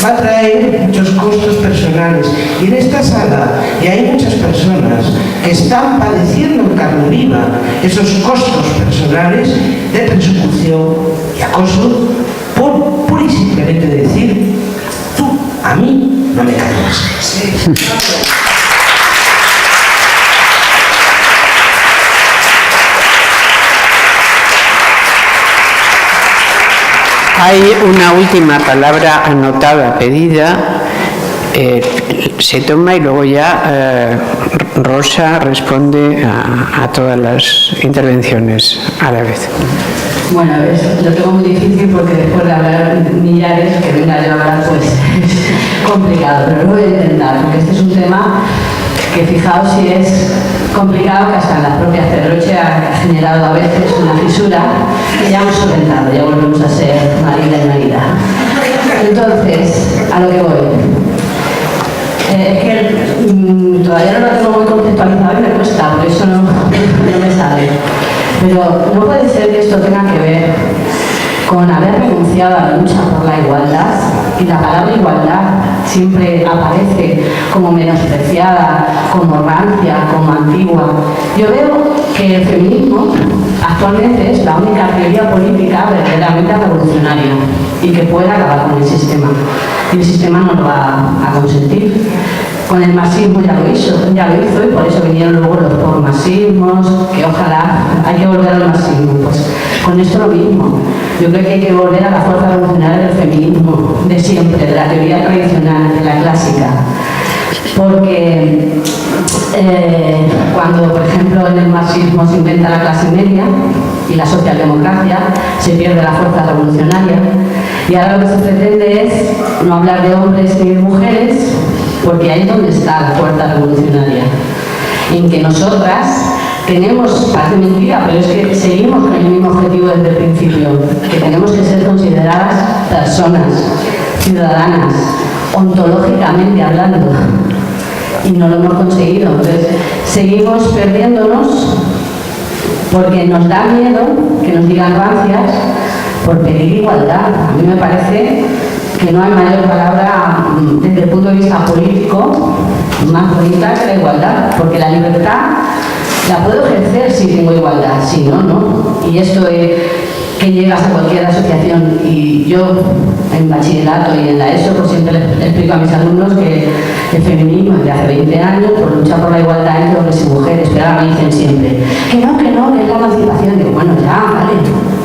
va a traer muchos costos personales. Y en esta sala, y hay muchas personas que están padeciendo en carne viva esos costos personales de persecución y acoso por pura y simplemente decir: tú a mí no me callas. Hay una última palabra anotada, pedida, se toma y luego ya Rosa responde a todas las intervenciones a la vez. Bueno, lo tengo muy difícil porque después de hablar millares, que venga yo a hablar, pues es complicado, pero lo voy a intentar, porque este es un tema que, fijaos si es complicado, que hasta en las propias Pedroche ha generado a veces una fisura, que ya hemos solventado, ya volvemos a ser Marina y Marina. Entonces, a lo que voy. Es que todavía no lo tengo muy conceptualizado y me cuesta, por eso no me sale. Pero no puede ser que esto tenga que ver con haber renunciado a la lucha por la igualdad, y la palabra igualdad siempre aparece como menospreciada, como rancia, como antigua. Yo veo que el feminismo actualmente es la única teoría política verdaderamente revolucionaria y que puede acabar con el sistema. Y el sistema no lo va a consentir. Con el marxismo ya lo hizo y por eso vinieron luego los pormarxismos, que ojalá hay que volver al marxismo. Pues con esto lo mismo. Yo creo que hay que volver a la fuerza revolucionaria del feminismo, de siempre, de la teoría tradicional, de la clásica. Porque cuando, por ejemplo, en el marxismo se inventa la clase media y la socialdemocracia, se pierde la fuerza revolucionaria. Y ahora lo que se pretende es no hablar de hombres ni de mujeres, porque ahí es donde está la fuerza revolucionaria. En que nosotras tenemos, parece mentira, pero es que seguimos con el mismo objetivo desde el principio, que tenemos que ser consideradas personas, ciudadanas, ontológicamente hablando. Y no lo hemos conseguido. Entonces, seguimos perdiéndonos porque nos da miedo que nos digan rancias por pedir igualdad. A mí me parece que no hay mayor palabra desde el punto de vista político más bonita que la igualdad, porque la libertad la puedo ejercer si tengo igualdad, si no, no. Y esto es que llegas a cualquier asociación, y yo en bachillerato y en la ESO pues siempre les explico a mis alumnos que el feminismo es de hace 20 años por luchar por la igualdad entre hombres y mujeres, pero ahora me dicen siempre que no, que es la emancipación. Digo, bueno, ya, vale,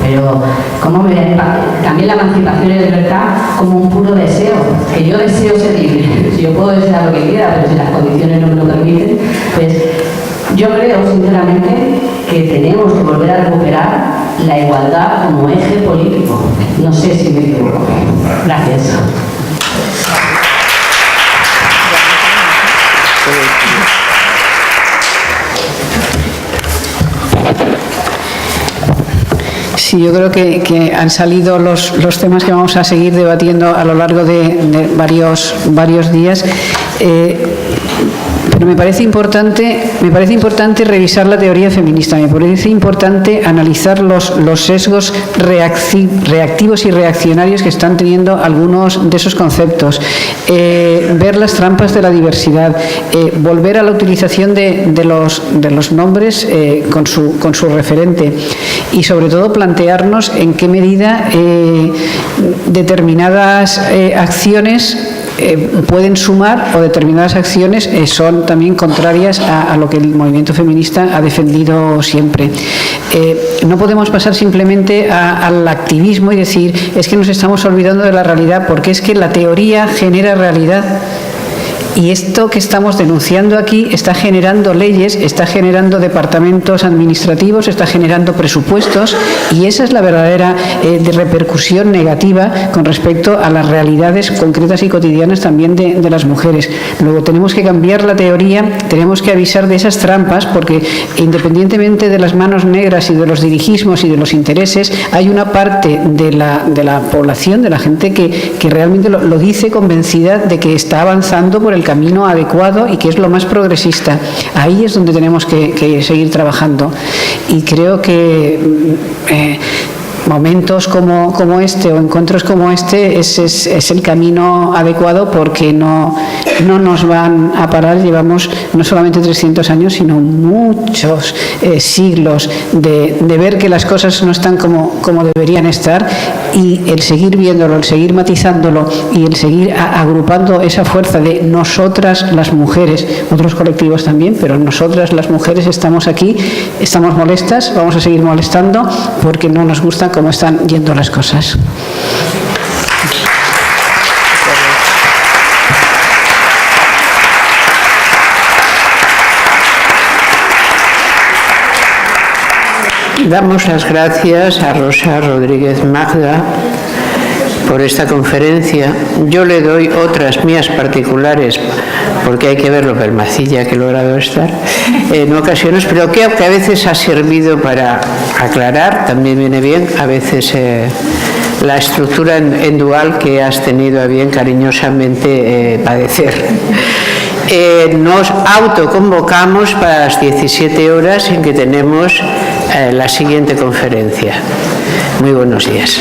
pero ¿cómo también la emancipación y la libertad como un puro deseo? Que yo deseo ser libre, si yo puedo desear lo que quiera, pero si las condiciones no me lo permiten, pues yo creo sinceramente que tenemos que volver a recuperar la igualdad como eje político. No sé si me equivoco. Gracias. Sí, yo creo que han salido los temas que vamos a seguir debatiendo a lo largo de varios días. Pero me parece importante revisar la teoría feminista, me parece importante analizar los sesgos reactivos y reaccionarios que están teniendo algunos de esos conceptos, ver las trampas de la diversidad, volver a la utilización de los nombres con su referente, y sobre todo plantearnos en qué medida determinadas acciones pueden sumar, o determinadas acciones son también contrarias a lo que el movimiento feminista ha defendido siempre. No podemos pasar simplemente al activismo y decir es que nos estamos olvidando de la realidad, porque es que la teoría genera realidad Y esto que estamos denunciando aquí está generando leyes, está generando departamentos administrativos, está generando presupuestos, y esa es la verdadera de repercusión negativa con respecto a las realidades concretas y cotidianas también de las mujeres. Luego tenemos que cambiar la teoría, tenemos que avisar de esas trampas, porque independientemente de las manos negras y de los dirigismos y de los intereses, hay una parte de la población, de la gente que realmente lo dice convencida de que está avanzando por el camino adecuado y que es lo más progresista. Ahí es donde tenemos que seguir trabajando. Y creo que momentos como este o encuentros como este es el camino adecuado, porque no nos van a parar. Llevamos no solamente 300 años, sino muchos siglos de ver que las cosas no están como deberían estar, y el seguir viéndolo, el seguir matizándolo y el seguir agrupando esa fuerza de nosotras las mujeres, otros colectivos también, pero nosotras las mujeres estamos aquí, estamos molestas, vamos a seguir molestando porque no nos gusta cómo están yendo las cosas. Damos las gracias a Rosa Rodríguez Magda por esta conferencia. Yo le doy otras mías particulares, porque hay que ver lo permacilla que he logrado estar en ocasiones, pero que a veces ha servido para aclarar, también viene bien, a veces la estructura en dual que has tenido a bien cariñosamente padecer. Nos autoconvocamos para las 17 horas en que tenemos la siguiente conferencia. Muy buenos días.